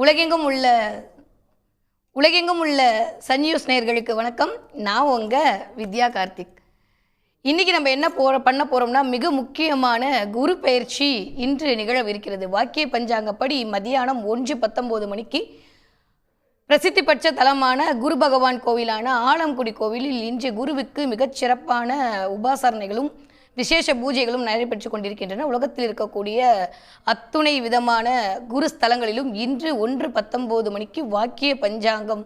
உலகெங்கும் உள்ள Sun news நேயர்களுக்கு வணக்கம். நான் உங்கள் வித்யா கார்த்திக். இன்றைக்கி நம்ம என்ன பண்ண போகிறோம்னா, மிக முக்கியமான குரு பெயர்ச்சி இன்று நிகழவிருக்கிறது. வாக்கிய பஞ்சாங்கப்படி மதியானம் 1:19 மணிக்கு பிரசித்தி பெற்ற தலமான குரு பகவான் கோவிலான ஆலங்குடி கோவிலில் இன்று குருவுக்கு மிகச்சிறப்பான உபாசரணைகளும் விசேஷ பூஜைகளும் நடைபெற்று கொண்டிருக்கின்றன. உலகத்தில் இருக்கக்கூடிய அத்துணை விதமான குரு ஸ்தலங்களிலும் இன்று 1:19 மணிக்கு வாக்கிய பஞ்சாங்கம்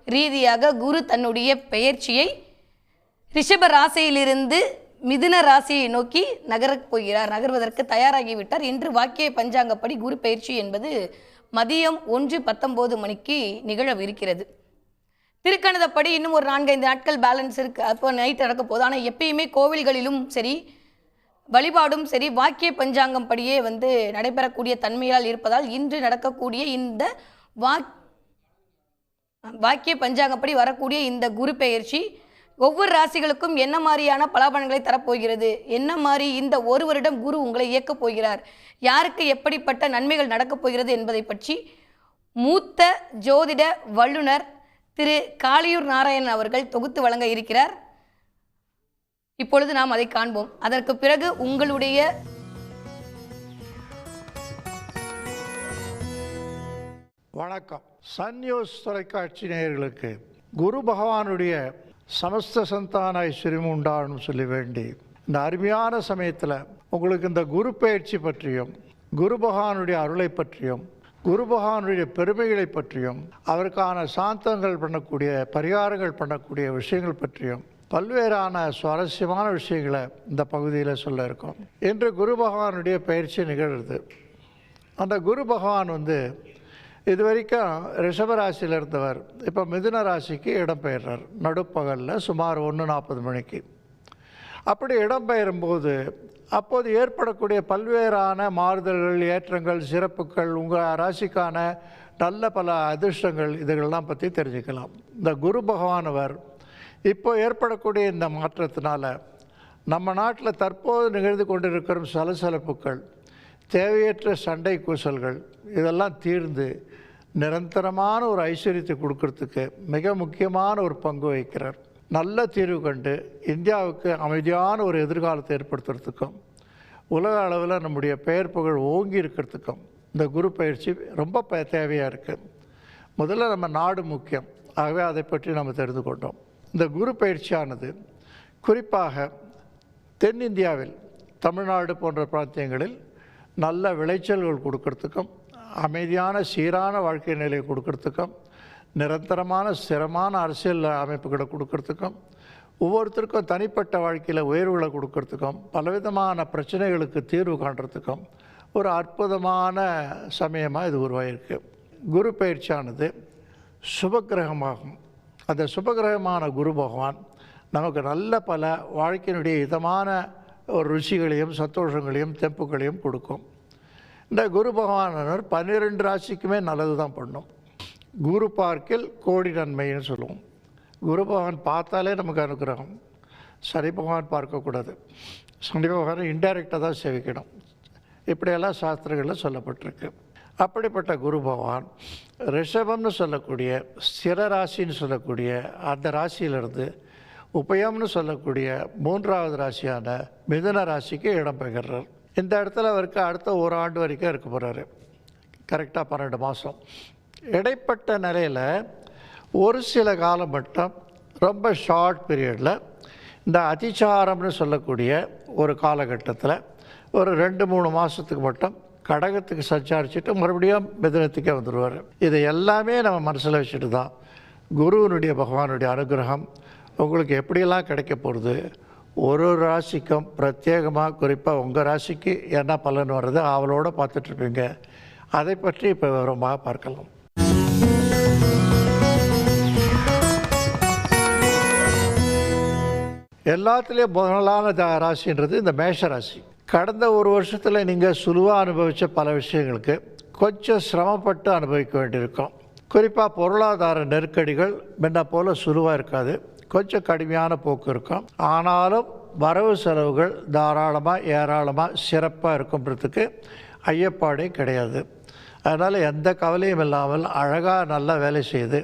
ரீதியாக குரு தன்னுடைய பெயர்ச்சியை ரிஷப ராசியிலிருந்து மிதுன ராசியை நோக்கி நகர்வதற்கு தயாராகிவிட்டார். இன்று வாக்கிய பஞ்சாங்கப்படி குரு பெயர்ச்சி என்பது மதியம் 1:19 மணிக்கு நிகழவிருக்கிறது. திருக்கணிதப்படி இன்னும் ஒரு 4-5 நாட்கள் பேலன்ஸ் இருக்குது. அப்போ நைட் நடக்க போகுது. ஆனால் எப்பயுமே கோவில்களிலும் சரி, வழிபாடும் சரி, வாக்கிய பஞ்சாங்கம் படியே நடைபெறக்கூடிய தன்மையால் இருப்பதால் இன்று நடக்கக்கூடிய இந்த வாக்கிய பஞ்சாங்கப்படி வரக்கூடிய இந்த குரு பெயர்ச்சி ஒவ்வொரு ராசிகளுக்கும் என்ன மாதிரியான பலாபலன்களை தரப்போகிறது, என்ன மாதிரி இந்த ஒரு வருடம் குரு உங்களை இயக்கப் போகிறார், யாருக்கு எப்படிப்பட்ட நன்மைகள் நடக்கப் போகிறது என்பதை பற்றி மூத்த ஜோதிட வல்லுனர் திரு காளியூர் நாராயணன் அவர்கள் தொகுத்து வழங்க இருக்கிறார். இப்பொழுது நாம் அதை காண்போம். அதற்கு பிறகு உங்களுடைய வணக்கம். சன் நியூஸ் தொலைக்காட்சி நேயர்களுக்கு குரு பகவானுடைய சமஸ்த சந்தான ஐஸ்வர்யம் உண்டாகணும் சொல்லி வேண்டி இந்த அருமையான சமயத்தில் உங்களுக்கு இந்த குரு பயிற்சி பற்றியும் குரு பகவானுடைய அருளை பற்றியும் குரு பகவானுடைய பெருமைகளை பற்றியும் அவருக்கான சாந்தங்கள் பண்ணக்கூடிய பரிகாரங்கள் பண்ணக்கூடிய விஷயங்கள் பற்றியும் பல்வேறான சுவாரஸ்யமான விஷயங்களை இந்த பகுதியில் சொல்ல இருக்கோம். இன்று குரு பகவானுடைய பயிற்சி நிகழ்கிறது. அந்த குரு பகவான் இது வரைக்கும் ரிஷபராசியில் இருந்தவர் இப்போ மிதுன ராசிக்கு இடம்பெயர்றார். நடுப்பகலில் சுமார் 1:40 மணிக்கு. அப்படி இடம்பெயரும்போது அப்போது ஏற்படக்கூடிய பல்வேறான மாறுதல்கள், ஏற்றங்கள், சிறப்புகள், உங்கள் ராசிக்கான நல்ல பல அதிர்ஷ்டங்கள் இதுகளெல்லாம் பற்றி தெரிஞ்சுக்கலாம். இந்த குரு பகவானவர் இப்போ ஏற்படக்கூடிய இந்த மாற்றத்தினால நம்ம நாட்டில் தற்போது நிகழ்ந்து கொண்டிருக்கிற சலசலப்புகள், தேவையற்ற சண்டை கூசல்கள் இதெல்லாம் தீர்ந்து நிரந்தரமான ஒரு ஐஸ்வர்யத்தை கொடுக்கறதுக்கு மிக முக்கியமான ஒரு பங்கு வகிக்கிறார். நல்ல தீர்வு கண்டு இந்தியாவுக்கு அமைதியான ஒரு எதிர்காலத்தை ஏற்படுத்துறதுக்கும் உலக அளவில் நம்முடைய பெயர் புகழ் ஓங்கி இருக்கிறதுக்கும் இந்த குரு பயிற்சி ரொம்ப தேவையாக இருக்குது. முதல்ல நம்ம நாடு முக்கியம். ஆகவே அதை பற்றி நம்ம தெரிந்து கொண்டோம். இந்த குரு பயிற்சியானது குறிப்பாக தென்னிந்தியாவில் தமிழ்நாடு போன்ற பிராந்தியங்களில் நல்ல விளைச்சல்கள் கொடுக்கறதுக்கும் அமைதியான சீரான வாழ்க்கை நிலையை கொடுக்கறதுக்கும் நிரந்தரமான ஸ்திரமான அரசியல் அமைப்புகளை கொடுக்கறதுக்கும் ஒவ்வொருத்தருக்கும் தனிப்பட்ட வாழ்க்கையில் உயர்வுகளை கொடுக்கறதுக்கும் பலவிதமான பிரச்சனைகளுக்கு தீர்வு காண்றதுக்கும் ஒரு அற்புதமான சமயமாக இது உருவாகிருக்கு. குரு பயிற்சியானது சுபக்கிரகமாகும். அந்த சுபகிரகமான குரு பகவான் நமக்கு நல்ல பல வாழ்க்கையினுடைய இதமான ஒரு ருசிகளையும் சந்தோஷங்களையும் தெம்புகளையும் கொடுக்கும். இந்த குரு பகவானவர் 12 ராசிக்குமே நல்லது தான் பண்ணும். குரு பார்க்கில் கோடி நன்மைன்னு சொல்லுவோம். குரு பகவான் பார்த்தாலே நமக்கு அனுகிரகம். சனி பகவான் பார்க்கக்கூடாது. சனி பகவானை இன்டைரக்டாக தான் சேவிக்கணும். இப்படியெல்லாம் சாஸ்திரங்களில் சொல்லப்பட்டிருக்கு. அப்படிப்பட்ட குரு பகவான் ரிஷபம்னு சொல்லக்கூடிய ஸ்திர ராசின்னு சொல்லக்கூடிய அந்த ராசியிலிருந்து உபயம்னு சொல்லக்கூடிய 3வது ராசியான மிதுன ராசிக்கு இடம்பெயர்றார். இந்த இடத்துல அவருக்கு அடுத்த ஒரு ஆண்டு வரைக்கும் இருக்க போகிறாரு. கரெக்டாக 12 மாதம். இடைப்பட்ட நிலையில் ஒரு சில காலம் மட்டும் ரொம்ப ஷார்ட் பீரியடில் இந்த அதிசாரம்னு சொல்லக்கூடிய ஒரு காலகட்டத்தில் ஒரு 2-3 மாதத்துக்கு மட்டும் கடகத்துக்கு சஞ்சாரிச்சுட்டு மறுபடியும் மிதுனத்துக்கே வந்துடுவார். இதை எல்லாமே நம்ம மனசில் வச்சுட்டு தான் குருவனுடைய பகவானுடைய அனுகிரகம் உங்களுக்கு எப்படியெல்லாம் கிடைக்க போகிறது, ஒரு ராசிக்கும் பிரத்யேகமாக குறிப்பாக உங்கள் ராசிக்கு என்ன பலன் வர்றது அவளோடு பார்த்துட்ருப்பீங்க. அதை பற்றி இப்போ விவரமாக பார்க்கலாம். எல்லாத்துலேயும் முதலான ராசின்றது இந்த மேஷ ராசி. கடந்த ஒரு வருஷத்தில் நீங்கள் சுலுவாக அனுபவித்த பல விஷயங்களுக்கு கொஞ்சம் சிரமப்பட்டு அனுபவிக்க வேண்டியிருக்கும். குறிப்பாக பொருளாதார நெருக்கடிகள் முன்ன போல் சுலுவாக இருக்காது. கொஞ்சம் கடுமையான போக்கு இருக்கும். ஆனாலும் வரவு செலவுகள் தாராளமாக ஏராளமாக சிறப்பாக இருக்கும்ன்றதுக்கு ஐயப்பாடே கிடையாது. அதனால் எந்த கவலையும் இல்லாமல் அழகாக நல்லா வேலை செய்து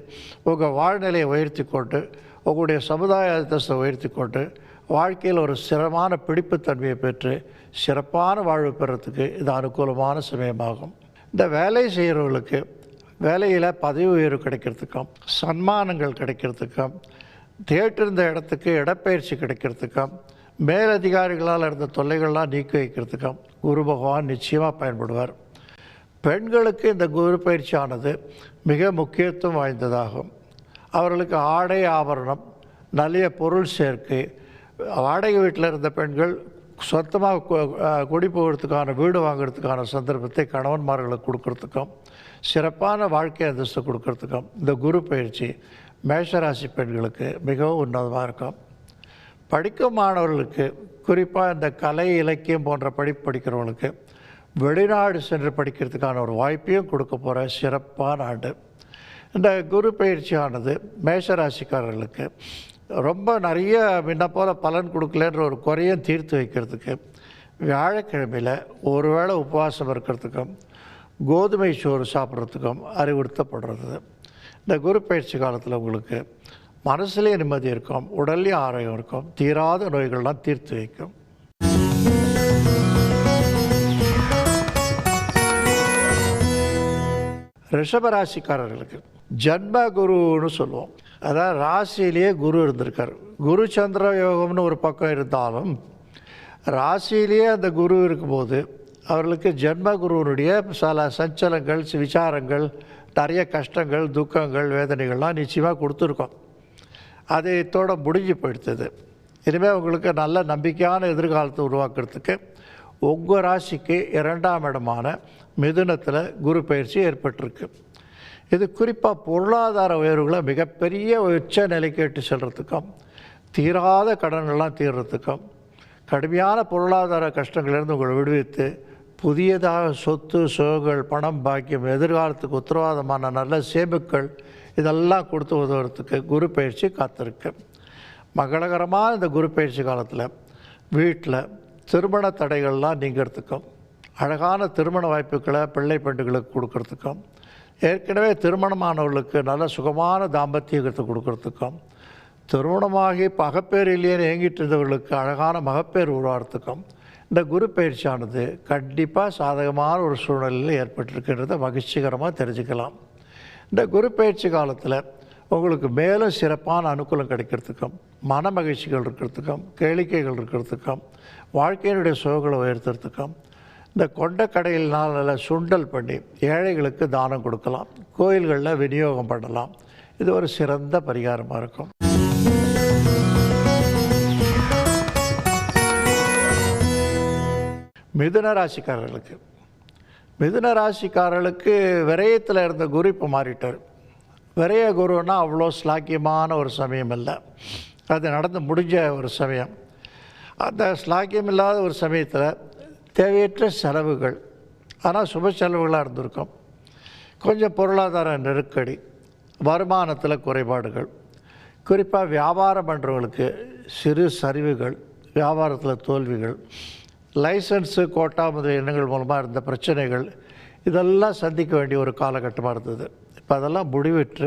உங்கள் வாழ்நிலையை உயர்த்தி கொண்டு உங்களுடைய சமுதாய அந்தஸ்தை உயர்த்தி கொண்டு வாழ்க்கையில் ஒரு சிறமான பிடிப்புத்தன்மையை பெற்று சிறப்பான வாழ்வு பெறத்துக்கு இது அனுகூலமான சமயமாகும். இந்த வேலை செய்கிறவர்களுக்கு வேலையில் பதவி உயர்வு கிடைக்கிறதுக்கும் சன்மானங்கள் கிடைக்கிறதுக்கும் தேட்டிருந்த இடத்துக்கு இடப்பெயர்ச்சி கிடைக்கிறதுக்கும் மேலதிகாரிகளால் இருந்த தொல்லைகள்லாம் நீக்கி வைக்கிறதுக்கும் குரு பகவான் நிச்சயமாக பயன்படுவார். பெண்களுக்கு இந்த குரு பயிற்சியானது மிக முக்கியத்துவம் வாய்ந்ததாகும். அவர்களுக்கு ஆடை ஆபரணம் நல்ல பொருள் சேர்க்கை, வாடகை வீட்டில் இருந்த பெண்கள் சொந்தமாக குடி போகிறதுக்கான வீடு வாங்கிறதுக்கான சந்தர்ப்பத்தை கணவன்மார்களுக்கு கொடுக்கறதுக்கும் சிறப்பான வாழ்க்கை அந்தஸ்து கொடுக்கறதுக்கும் இந்த குரு பயிற்சி மேஷராசி பெண்களுக்கு மிகவும் உன்னதமாக இருக்கும். படிக்கும் மாணவர்களுக்கு குறிப்பாக இந்த கலை இலக்கியம் போன்ற படிப்பு படிக்கிறவங்களுக்கு வெளிநாடு சென்று படிக்கிறதுக்கான ஒரு வாய்ப்பையும் கொடுக்க போகிற சிறப்பான ஆண்டு. இந்த குரு பயிற்சியானது மேஷராசிக்காரர்களுக்கு ரொம்ப நிறைய முன்ன போல் பலன் கொடுக்கலன்ற ஒரு குறையும் தீர்த்து வைக்கிறதுக்கு வியாழக்கிழமையில் ஒரு வேளை உபவாசம் இருக்கிறதுக்கும் கோதுமை சோறு சாப்பிட்றதுக்கும் அறிவுறுத்தப்படுறது. இந்த குரு பயிற்சி காலத்தில் உங்களுக்கு மனசுலேயே நிம்மதி இருக்கும், உடல்லையும் ஆரோக்கியம் இருக்கும், தீராத நோய்கள்லாம் தீர்த்து வைக்கும். ரிஷபராசிக்காரர்களுக்கு ஜன்ம குருன்னு சொல்லுவோம். அதாவது ராசியிலேயே குரு இருந்திருக்கார். குரு சந்திர யோகம்னு ஒரு பக்கம் இருந்தாலும் ராசியிலேயே அந்த குரு இருக்கும்போது அவர்களுக்கு ஜன்ம குருவனுடைய சில சஞ்சலங்கள் விசாரங்கள் நிறைய கஷ்டங்கள் துக்கங்கள் வேதனைகள்லாம் நிச்சயமாக கொடுத்துருக்கோம். அது இதோட முடிஞ்சு போயிடுத்தது. இனிமேல் உங்களுக்கு நல்ல நம்பிக்கையான எதிர்காலத்தை உருவாக்குறதுக்கு உங்கள் ராசிக்கு 2ஆம் இடமான மிதுனத்தில் குரு பயிற்சி ஏற்பட்டிருக்கு. இது குறிப்பாக பொருளாதார உயர்வுகளை மிகப்பெரிய உச்ச நிலைக்கு எட்டு செல்கிறதுக்கும் தீராத கடன்கள்லாம் தீர்றதுக்கும் கடுமையான பொருளாதார கஷ்டங்களிலிருந்து உங்களை விடுவித்து புதியதாக சொத்து சுகங்கள் பணம் பாக்கியம் எதிர்காலத்துக்கு உத்தரவாதமான நல்ல சேமிப்புகள் இதெல்லாம் கொடுத்து உதவுறதுக்கு குரு பயிற்சி காத்திருக்கு. மங்களகரமான இந்த குரு பயிற்சி காலத்தில் வீட்டில் திருமண தடைகள்லாம் நீங்கிறதுக்கும் அழகான திருமண வாய்ப்புகளை பிள்ளை பெண்டுகளுக்கு கொடுக்கறதுக்கும் ஏற்கனவே திருமணமானவர்களுக்கு நல்ல சுகமான தாம்பத்தியத்தை கொடுக்கறதுக்கும் திருமணமாகி மகப்பேறு இல்லையேன்னு ஏங்கிட்டு இருந்தவர்களுக்கு அழகான மகப்பேறு உருவாகிறதுக்கும் இந்த குரு பயிற்சியானது கண்டிப்பாக சாதகமான ஒரு சூழ்நிலையில் ஏற்பட்டிருக்கின்றதை மகிழ்ச்சிகரமாக தெரிஞ்சுக்கலாம். இந்த குரு பயிற்சி காலத்தில் உங்களுக்கு மேலும் சிறப்பான அனுகூலம் கிடைக்கிறதுக்கும் மன மகிழ்ச்சிகள் இருக்கிறதுக்கும் கேளிக்கைகள் இருக்கிறதுக்கும் வாழ்க்கையினுடைய சுகங்களை உயர்த்துறதுக்கும் இந்த கொண்டக்கடையினால் நல்ல சுண்டல் பண்ணி ஏழைகளுக்கு தானம் கொடுக்கலாம், கோயில்களில் விநியோகம் பண்ணலாம். இது ஒரு சிறந்த பரிகாரமாக இருக்கும். மிதுன ராசிக்காரர்களுக்கு விரயத்தில் இருந்த குரு இப்போ மாறிட்டார். விரய குருன்னா அவ்வளோ ஸ்லாக்கியமான ஒரு சமயம் இல்லை, அது நடந்து முடிஞ்ச ஒரு சமயம். அந்த ஸ்லாக்கியம் இல்லாத ஒரு சமயத்தில் தேவையற்ற செலவுகள், ஆனால் சுப செலவுகளாக இருந்திருக்கும். கொஞ்சம் பொருளாதார நெருக்கடி, வருமானத்தில் குறைபாடுகள், குறிப்பாக வியாபாரம் பண்ணுறவங்களுக்கு சிறு சரிவுகள், வியாபாரத்தில் தோல்விகள், லைசன்ஸு கோட்டா முதலிய எண்ணங்கள் மூலமாக இருந்த பிரச்சனைகள் இதெல்லாம் சந்திக்க வேண்டிய ஒரு காலகட்டமாக இருந்தது. இப்போ அதெல்லாம் முடிவிட்டு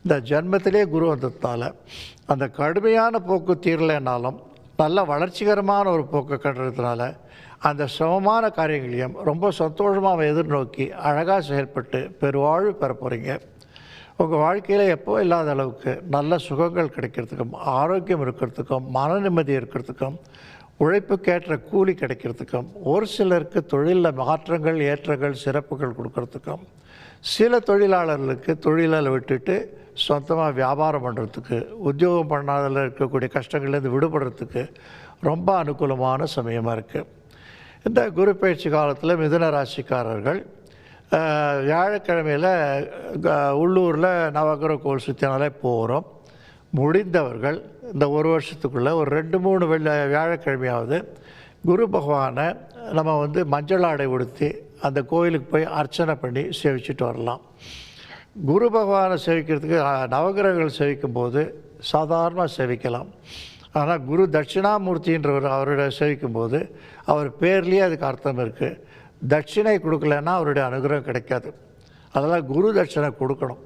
இந்த ஜென்மத்திலே குரு வந்ததுனால அந்த கடுமையான போக்கு தீரலைன்னாலும் நல்ல வளர்ச்சிகரமான ஒரு போக்கு கட்டுறதுனால அந்த சமமான காரியங்களையும் ரொம்ப சந்தோஷமாக எதிர்நோக்கி அழகாக செயல்பட்டு பெருவாழ்வு பெற போகிறீங்க. உங்கள் வாழ்க்கையில் எப்போ இல்லாத அளவுக்கு நல்ல சுகங்கள் கிடைக்கிறதுக்கும் ஆரோக்கியம் இருக்கிறதுக்கும் மன நிம்மதி இருக்கிறதுக்கும் உழைப்புக்கேற்ற கூலி கிடைக்கிறதுக்கும் ஒரு சிலருக்கு தொழிலில் மாற்றங்கள் ஏற்றங்கள் சிறப்புகள் கொடுக்கறதுக்கும் சில தொழிலாளர்களுக்கு தொழிலில் விட்டுட்டு சொந்தமாக வியாபாரம் பண்ணுறதுக்கு உத்தியோகம் பண்ணாதில் இருக்கக்கூடிய கஷ்டங்கள்லேருந்து விடுபடுறதுக்கு ரொம்ப அனுகூலமான சமயமாக இருக்குது. இந்த குரு பயிற்சி காலத்தில் மிதுன ராசிக்காரர்கள் வியாழக்கிழமையில் உள்ளூரில் நவகிரக கோவில் சுற்றினாலே போகிறோம். முடிந்தவர்கள் இந்த ஒரு வருஷத்துக்குள்ளே ஒரு 2-3 வியாழக்கிழமையாவது குரு பகவானை நம்ம மஞ்சள் ஆடை உடுத்தி அந்த கோயிலுக்கு போய் அர்ச்சனை பண்ணி சேவிச்சுட்டு வரலாம். குரு பகவானை சேவிக்கிறதுக்கு நவகிரகங்கள் சேவிக்கும் போது சாதாரணமாக சேவிக்கலாம். ஆனால் குரு தட்சிணாமூர்த்தின்றவர் அவரோட சேவிக்கும்போது அவர் பேர்லேயே அதுக்கு அர்த்தம் இருக்குது. தட்சிணை கொடுக்கலன்னா அவருடைய அனுகிரகம் கிடைக்காது. அதெல்லாம் குரு தட்சிணை கொடுக்கணும்.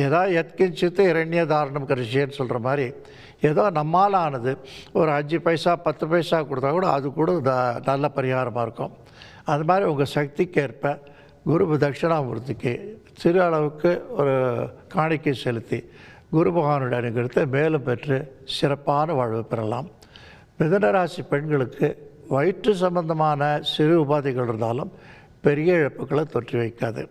ஏதோ எத்கிஞ்சித்து இரண்ய தாரணம் கரிசின்னு சொல்கிற மாதிரி ஏதோ நம்மால் ஆனது ஒரு 5 பைசா 10 பைசா கொடுத்தா கூட அது கூட நல்ல பரிகாரமாக இருக்கும். அது மாதிரி உங்கள் சக்திக்கேற்ப குரு தட்சிணாமூர்த்திக்கு சிறு அளவுக்கு ஒரு காணிக்கை செலுத்தி குரு பகவானுடைய அனுகிரகத்தை மேலும் பெற்று சிறப்பான வாழ்வு பெறலாம். மிதுனராசி பெண்களுக்கு வயிற்று சம்பந்தமான சிறு உபாதைகள் இருந்தாலும் பெரிய இழப்புகளை தொற்றி வைக்காது.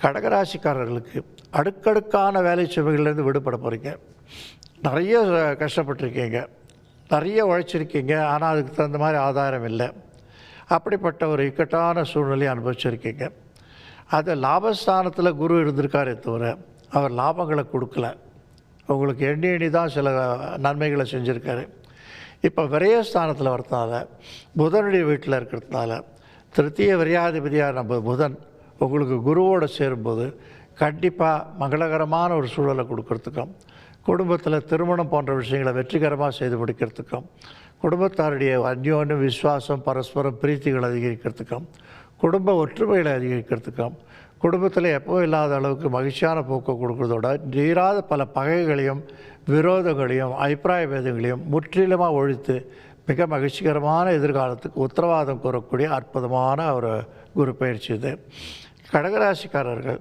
கடகராசிக்காரர்களுக்கு அடுக்கடுக்கான வேலை சுமைகள்லேருந்து விடுபட போகிறீங்க. நிறைய கஷ்டப்பட்டிருக்கீங்க, நிறைய உழைச்சிருக்கீங்க, ஆனால் அதுக்கு தகுந்த மாதிரி ஆதாரம் இல்லை. அப்படிப்பட்ட ஒரு இக்கட்டான சூழ்நிலையை அனுபவிச்சிருக்கீங்க. அது லாபஸ்தானத்தில் குரு இருந்திருக்காரே தவிர அவர் லாபங்களை கொடுக்கல. உங்களுக்கு எண்ணி தான் சில நன்மைகளை செஞ்சுருக்காரு. இப்போ விரயஸ்தானத்தில் வரதுனால புதனுடைய வீட்டில் இருக்கிறதுனால திருத்திய விரையாதிபதியாக நம்ம புதன் உங்களுக்கு குருவோடு சேரும்போது கண்டிப்பாக மங்களகரமான ஒரு சூழலை கொடுக்கறதுக்கும், குடும்பத்தில் திருமணம் போன்ற விஷயங்களை வெற்றிகரமாக செய்து முடிக்கிறதுக்கும், குடும்பத்தாருடைய அந்யோன்யம் விசுவாசம் பரஸ்பரம் பிரீத்திகளை அதிகரிக்கிறதுக்கும், குடும்ப ஒற்றுமைகளை அதிகரிக்கிறதுக்கும், குடும்பத்தில் எப்பவும் இல்லாத அளவுக்கு மகிழ்ச்சியான போக்கை கொடுக்குறதோட தீராத பல பகைகளையும் விரோதங்களையும் அபிப்பிராய பேதங்களையும் முற்றிலுமாக ஒழித்து மிக மகிழ்ச்சிகரமான எதிர்காலத்துக்கு உத்தரவாதம் கூறக்கூடிய அற்புதமான ஒரு குரு பயிற்சி இது. கடகராசிக்காரர்கள்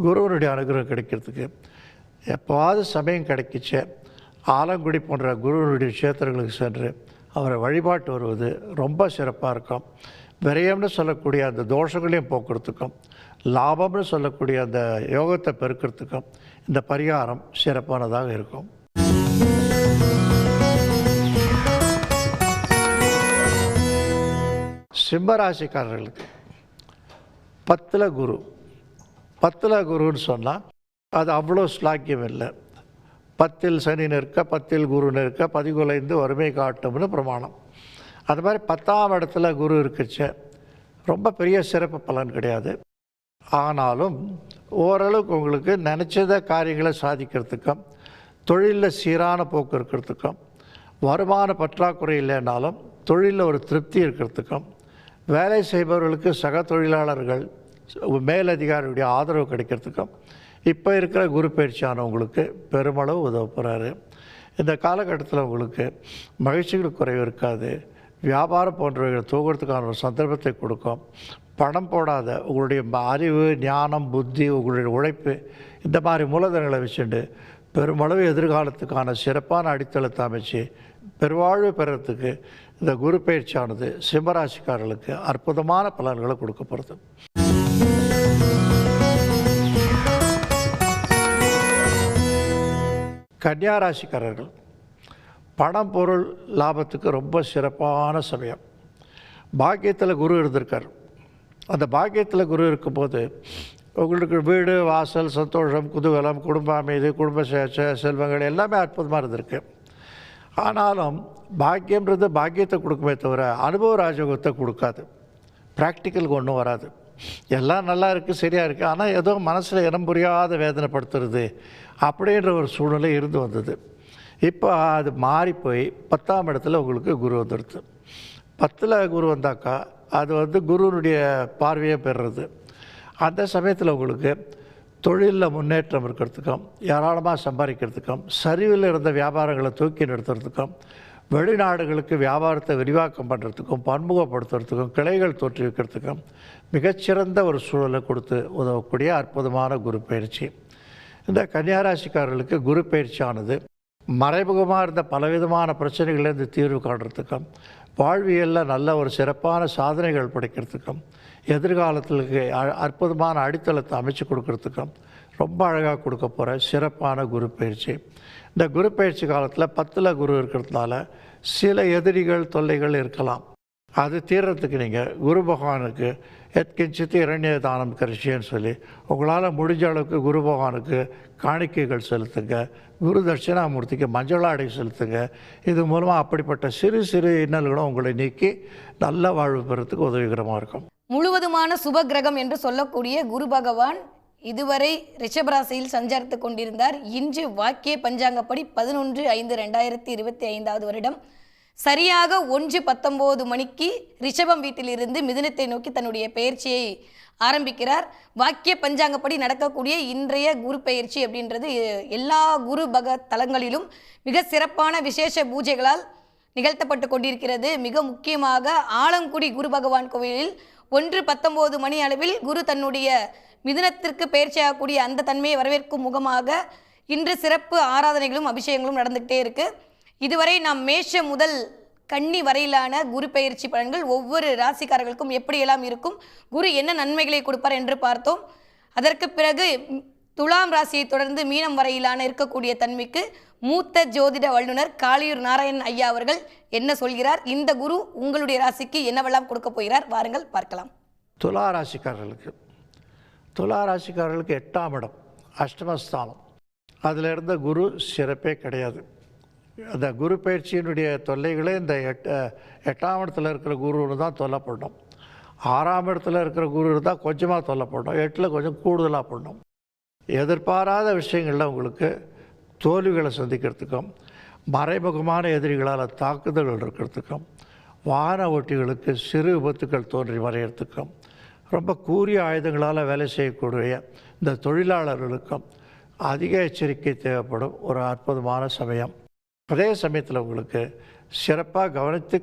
குருவனுடைய அனுகிரகம் கிடைக்கிறதுக்கு எப்போவாவது சமயம் கிடைக்கிச்ச ஆலங்குடி போன்ற குருவனுடைய க்ஷேத்திரங்களுக்கு சென்று அவரை வழிபாட்டு வருவது ரொம்ப சிறப்பாக இருக்கும். விரயம்னு சொல்லக்கூடிய அந்த தோஷங்களையும் போக்குறதுக்கும், லாபம்னு சொல்லக்கூடிய அந்த யோகத்தை பெருக்கிறதுக்கும் இந்த பரிகாரம் சிறப்பானதாக இருக்கும். சிம்மராசிக்காரர்களுக்கு 10ல் குரு. 10ல் குருன்னு சொன்னால் அது அவ்வளோ ஸ்லாக்கியம் இல்லை. 10ல் சனி நிற்க 10ல் குரு நிற்க பதிகுலைந்து வறுமை காட்டும்னு பிரமாணம். அது மாதிரி 10ஆம் இடத்துல குரு இருக்குச்ச ரொம்ப பெரிய சிறப்பு பலன் கிடையாது. ஆனாலும் ஓரளவுக்கு உங்களுக்கு நினச்சத காரியங்களை சாதிக்கிறதுக்கும், தொழிலில் சீரான போக்கு இருக்கிறதுக்கும், வருமான பற்றாக்குறை இல்லைன்னாலும் தொழிலில் ஒரு திருப்தி இருக்கிறதுக்கும், வேலை செய்பவர்களுக்கு சக தொழிலாளர்கள் மேலதிகாரியுடைய ஆதரவு கிடைக்கிறதுக்கும் இப்போ இருக்கிற குரு பயிற்சியானவங்களுக்கு பெருமளவு உதவ போகிறாரு. இந்த காலகட்டத்தில் உங்களுக்கு மகிழ்ச்சிகள் குறைவு இருக்காது. வியாபாரம் போன்றவைகளை தூக்கிறதுக்கான ஒரு சந்தர்ப்பத்தை கொடுக்கும். பணம் போடாத உங்களுடைய அறிவு ஞானம் புத்தி உங்களுடைய உழைப்பு இந்த மாதிரி மூலதனங்களை வச்சுட்டு பெருமளவு எதிர்காலத்துக்கான சிறப்பான அடித்தளத்தை அமைச்சு பெருவாழ்வு பெறத்துக்கு இந்த குரு பயிற்சியானது சிம்மராசிக்காரர்களுக்கு அற்புதமான பலன்களை கொடுக்க போகிறது. கன்னியாராசிக்காரர்கள் பணம் பொருள் லாபத்துக்கு ரொம்ப சிறப்பான சமயம். பாக்கியத்தில் குரு இருந்திருக்கார். அந்த பாக்கியத்தில் குரு இருக்கும்போது உங்களுக்கு வீடு வாசல் சந்தோஷம் குதூகலம் குடும்ப அமைதி குடும்ப செல்வங்கள் எல்லாமே அற்புதமாக இருந்திருக்கு. ஆனாலும் பாக்கியன்றது பாக்கியத்தை கொடுக்குமே தவிர அனுபவ ராஜயோகத்தை கொடுக்காது. ப்ராக்டிக்கலுக்கு ஒன்றும் வராது. எல்லாம் நல்லா இருக்குது சரியாக இருக்குது, ஆனால் ஏதோ மனசில் இனம் புரியாத வேதனைப்படுத்துறது அப்படின்ற ஒரு சூழ்நிலை இருந்து வந்தது. இப்போ அது மாறி போய் 10ஆம் இடத்துல உங்களுக்கு குரு வந்துடுது. 10ல் குரு வந்தாக்கா அது குருனுடைய பார்வையை பெறுறது. அந்த சமயத்தில் உங்களுக்கு தொழிலில் முன்னேற்றம் இருக்கிறதுக்கும், ஏராளமாக சம்பாதிக்கிறதுக்கும், சரிவில் இருந்த வியாபாரங்களை தூக்கி நிறுத்துறதுக்கும், வெளிநாடுகளுக்கு வியாபாரத்தை விரிவாக்கம் பண்ணுறதுக்கும், பன்முகப்படுத்துறதுக்கும், கிளைகள் தோற்றுவிக்கிறதுக்கும் மிகச்சிறந்த ஒரு சூழலை கொடுத்து உதவக்கூடிய அற்புதமான குரு பயிற்சி. இந்த கன்னியாராசிக்காரர்களுக்கு குரு பயிற்சியானது மறைமுகமாக இருந்த பலவிதமான பிரச்சனைகள்லேருந்து தீர்வு காணுறதுக்கும், வாழ்வியலில் நல்ல ஒரு சிறப்பான சாதனைகள் படைக்கிறதுக்கும், எதிர்காலத்துக்கு அற்புதமான அடித்தளத்தை அமைச்சு கொடுக்கறதுக்கும் ரொம்ப அழகாக கொடுக்க போகிற சிறப்பான குரு பயிற்சி. இந்த குரு பயிற்சி காலத்தில் 10ல் குரு இருக்கிறதுனால சில எதிரிகள் தொல்லைகள் இருக்கலாம். அது தீர்றதுக்கு நீங்கள் குரு பகவானுக்கு எத்கிஞ்சித்து இரண்ய தானம் கரிசின்னு சொல்லி உங்களால் முடிஞ்ச அளவுக்கு குரு பகவானுக்கு காணிக்கைகள் செலுத்துங்க. குரு தட்சிணாமூர்த்திக்கு மஞ்சளாடை செலுத்துங்க. இது மூலமாக அப்படிப்பட்ட சிறு சிறு இன்னல்களும் உங்களை நீக்கி நல்ல வாழ்வு பெறத்துக்கு உதவிகரமாக இருக்கும். முழுவதுமான சுப கிரகம் என்று சொல்லக்கூடிய குரு பகவான் இதுவரை ரிஷபராசியில் சஞ்சரித்து கொண்டிருந்தார். இன்று வாக்கிய பஞ்சாங்கப்படி 11/5/2025 வருடம் சரியாக 1:19 மணிக்கு ரிஷபம் வீட்டிலிருந்து மிதுனத்தை நோக்கி தன்னுடைய பெயர்ச்சியை ஆரம்பிக்கிறார். வாக்கிய பஞ்சாங்கப்படி நடக்கக்கூடிய இன்றைய குரு பெயர்ச்சி அப்படின்றது எல்லா குரு பக தலங்களிலும் மிக சிறப்பான விசேஷ பூஜைகளால் நிகழ்த்தப்பட்டு கொண்டிருக்கிறது. மிக முக்கியமாக ஆலங்குடி குரு பகவான் கோவிலில் 1:19 மணி அளவில் குரு தன்னுடைய மிதுனத்திற்கு பெயர்ச்சியாகக்கூடிய அந்த தன்மையை வரவேற்கும் முகமாக இன்று சிறப்பு ஆராதனைகளும் அபிஷேகங்களும் நடந்துகிட்டே இருக்கு. இதுவரை நாம் மேஷ முதல் கன்னி வரையிலான குரு பெயர்ச்சி பலன்கள் ஒவ்வொரு ராசிக்காரர்களுக்கும் எப்படியெல்லாம் இருக்கும், குரு என்ன நன்மைகளை கொடுப்பார் என்று பார்த்தோம். அதற்கு பிறகு துலாம் ராசியை தொடர்ந்து மீனம் வரையிலான இருக்கக்கூடிய தன்மைக்கு மூத்த ஜோதிட வல்லுநர் காளியூர் நாராயணன் ஐயா அவர்கள் என்ன சொல்கிறார், இந்த குரு உங்களுடைய ராசிக்கு என்னவெல்லாம் கொடுக்க போகிறார், வாருங்கள் பார்க்கலாம். துலா ராசிக்காரர்களுக்கு 8ஆம் இடம் அஷ்டமஸ்தானம். அதில் இருந்த குரு சிறப்பே கிடையாது. அந்த குரு பயிற்சியினுடைய தொல்லைகளே இந்த 8ஆம் இடத்துல இருக்கிற குருன்னு தான் தொல்லப்படணும். 6ஆம் இடத்துல இருக்கிற குரு இருந்தால் கொஞ்சமாக தொல்லப்படணும், 8ல் கொஞ்சம் கூடுதலாக பண்ணணும். எதிர்பாராத விஷயங்களில் உங்களுக்கு தோல்விகளை சந்திக்கிறதுக்கும், மறைமுகமான எதிரிகளால் தாக்குதல்கள் இருக்கிறதுக்கும், வாகன ஓட்டிகளுக்கு சிறு விபத்துக்கள் தோன்றி மறையிறதுக்கும், ரொம்ப கூரிய ஆயுதங்களால் வேலை செய்யக்கூடிய இந்த தொழிலாளர்களுக்கும் அதிக எச்சரிக்கை தேவைப்படும் ஒரு அற்புதமான சமயம். அதே சமயத்தில் உங்களுக்கு சிறப்பாக கவனித்து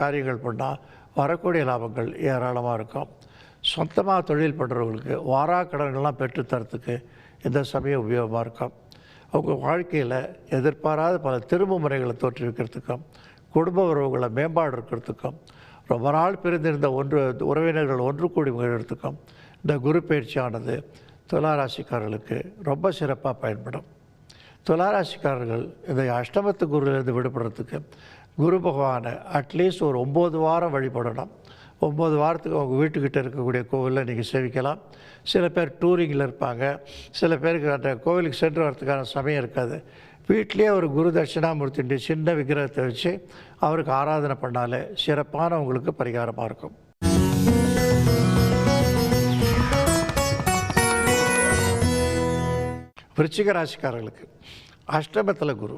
காரியங்கள் பண்ணால் வரக்கூடிய லாபங்கள் ஏராளமாக இருக்கும். சொந்தமாக தொழில் பண்ணுறவங்களுக்கு வாராக்கடன்கள்லாம் பெற்றுத்தரத்துக்கு இந்த சமயம் உபயோகமாக இருக்கும். அவங்க வாழ்க்கையில் எதிர்பாராத பல திரும்ப முறைகளை தோற்றுவிக்கிறதுக்கும், குடும்ப உறவுகளை மேம்பாடு இருக்கிறதுக்கும், ரொம்ப நாள் பிரிந்திருந்த உறவினர்கள் ஒன்று கூடி மகிழ்கிறதுக்கும் இந்த குரு பயிற்சியானது துளாராசிக்காரர்களுக்கு ரொம்ப சிறப்பாக பயன்படும். துளாராசிக்காரர்கள் இந்த அஷ்டமத்து குருவிலிருந்து விடுபடுறதுக்கு குரு பகவானை அட்லீஸ்ட் ஒரு 9 வாரம் வழிபடணும். 9 வாரத்துக்கு அவங்க வீட்டுக்கிட்ட இருக்கக்கூடிய கோவிலில் நீங்கள் சேவிக்கலாம். சில பேர் டூரிங்கில் இருப்பாங்க, சில பேருக்கு அந்த கோவிலுக்கு சென்று வரதுக்கான சமயம் இருக்காது. வீட்டிலே ஒரு குரு தட்சிணாமூர்த்தியுடைய சின்ன விக்கிரகத்தை வச்சு அவருக்கு ஆராதனை பண்ணாலே சிறப்பான உங்களுக்கு பரிகாரமாக இருக்கும். விருச்சிக ராசிக்காரர்களுக்கு அஷ்டமத்தில் குரு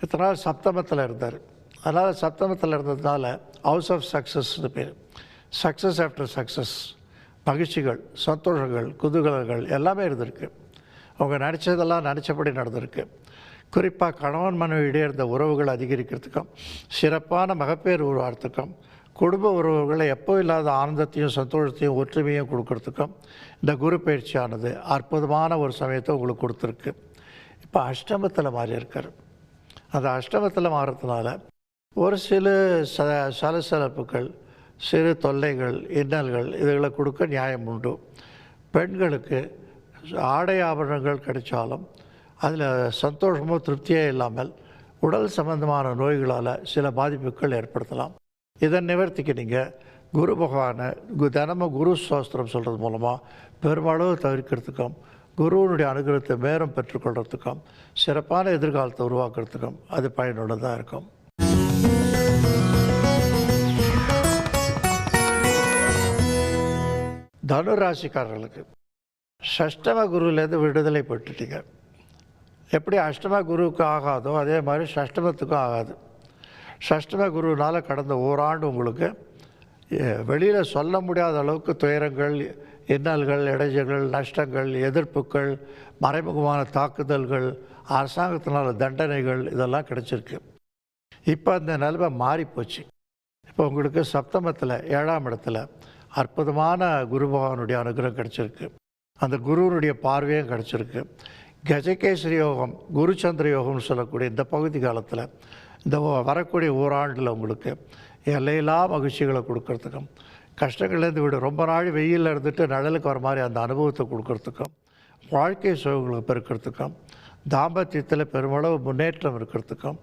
இத்தனை நாள் சப்தமத்தில் இருந்தார். அதனால் சப்தமத்தில் இருந்ததுனால ஹவுஸ் ஆஃப் சக்ஸஸ்னு பேர். சக்ஸஸ் ஆஃப்டர் சக்ஸஸ், மகிழ்ச்சிகள், சந்தோஷங்கள், குதூகலங்கள் எல்லாமே இருந்திருக்கு. அவங்க நினச்சதெல்லாம் நினச்சபடி நடந்திருக்கு. குறிப்பாக கணவன் மனைவியிடையே இருந்த உறவுகள் அதிகரிக்கிறதுக்கும், சிறப்பான மகப்பேறு உருவாகிறதுக்கும், குடும்ப உறவுகளை எப்போ இல்லாத ஆனந்தத்தையும் சந்தோஷத்தையும் ஒற்றுமையும் கொடுக்கறதுக்கும் இந்த குரு பயிற்சியானது அற்புதமான ஒரு சமயத்தை உங்களுக்கு கொடுத்துருக்கு. இப்போ அஷ்டமத்தில் மாறி இருக்கார். அந்த அஷ்டமத்தில் மாறுறதுனால ஒரு சில சலசலப்புகள், சிறு தொல்லைகள், இன்னல்கள் இதுகளை கொடுக்க நியாயம் உண்டு. பெண்களுக்கு ஆடை ஆபரணங்கள் கிடைச்சாலும் அதில் சந்தோஷமோ திருப்தியே இல்லாமல் உடல் சம்பந்தமான நோய்களால் சில பாதிப்புகள் ஏற்படுத்தலாம். இதன் நிவர்த்திக்கு நீங்கள் குரு பகவானை தினமும் குரு சாஸ்திரம் சொல்கிறது மூலமாக பெருமளவு தவிர்க்கிறதுக்கும், குருவனுடைய அனுகிரகத்தை மேலும் பெற்றுக்கொள்கிறதுக்கும், சிறப்பான எதிர்காலத்தை உருவாக்குறதுக்கும் அது பயனுள்ளதாக இருக்கும். தனு ராசிக்காரர்களுக்கு ஷஷ்டம குருவிலேருந்து விடுதலை பெற்றுட்டீங்க. எப்படி அஷ்டம குருவுக்கு ஆகாதோ அதே மாதிரி ஷஷ்டமத்துக்கும் ஆகாது. ஷஷ்டம குருவினால் கடந்த ஓராண்டு உங்களுக்கு வெளியில் சொல்ல முடியாத அளவுக்கு துயரங்கள், இன்னல்கள், இடைஞ்சல்கள், நஷ்டங்கள், எதிர்ப்புகள், மறைமுகமான தாக்குதல்கள், அரசாங்கத்தினால் தண்டனைகள் இதெல்லாம் கிடைச்சிருக்கு. இப்போ அந்த நிலைமை மாறிப்போச்சு. இப்போ உங்களுக்கு சப்தமத்தில் 7ஆம் இடத்துல அற்புதமான குரு பகவானுடைய அனுகிரகம் கிடச்சிருக்கு. அந்த குருவனுடைய பார்வையும் கிடச்சிருக்கு. கஜகேசரி யோகம், குருச்சந்திர யோகம்னு சொல்லக்கூடிய இந்த பகுதி காலத்தில் இந்த வரக்கூடிய ஓராண்டில் உங்களுக்கு எல்லையில்லா மகிழ்ச்சிகளை கொடுக்கறதுக்கும், கஷ்டங்கள்லேருந்து விட ரொம்ப நாள் வெயிலில் இருந்துட்டு நிழலுக்கு வர மாதிரி அந்த அனுபவத்தை கொடுக்கறதுக்கும், வாழ்க்கை சுகங்களுக்கு பெருக்கிறதுக்கும், தாம்பத்தியத்தில் பெருமளவு முன்னேற்றம் இருக்கிறதுக்கும்,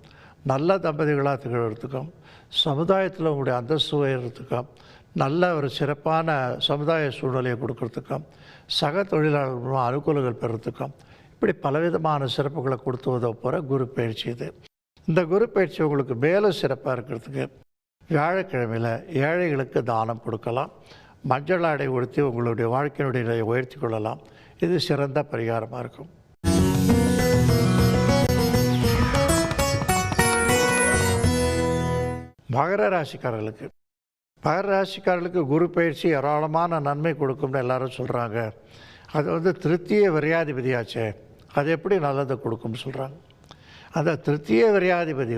நல்ல தம்பதிகளாக திகழ்கிறதுக்கும், சமுதாயத்தில் உங்களுடைய அந்தஸ்து உயர்றதுக்கும், நல்ல ஒரு சிறப்பான சமுதாய சூழ்நிலையை கொடுக்கறதுக்கும், சக தொழிலாளர்கள் அனுகூலங்கள் பெறத்துக்கும், இப்படி பலவிதமான சிறப்புகளை கொடுத்து உதவ போகிற குரு பயிற்சி இது. இந்த குரு பயிற்சி உங்களுக்கு மேலும் சிறப்பாக இருக்கிறதுக்கு வியாழக்கிழமையில் ஏழைகளுக்கு தானம் கொடுக்கலாம், மஞ்சள் ஆடை உடுத்தி உங்களுடைய வாழ்க்கையினுடைய நிலையை உயர்த்தி கொள்ளலாம். இது சிறந்த பரிகாரமாக இருக்கும். மகர ராசிக்காரர்களுக்கு குரு பயிற்சி ஏராளமான நன்மை கொடுக்கும்னு எல்லாரும் சொல்கிறாங்க. அது திருத்திய விரையாதிபதியாச்சே, அது எப்படி நல்லதை கொடுக்கும்னு சொல்கிறாங்க. அந்த திருத்திய விரையாதிபதி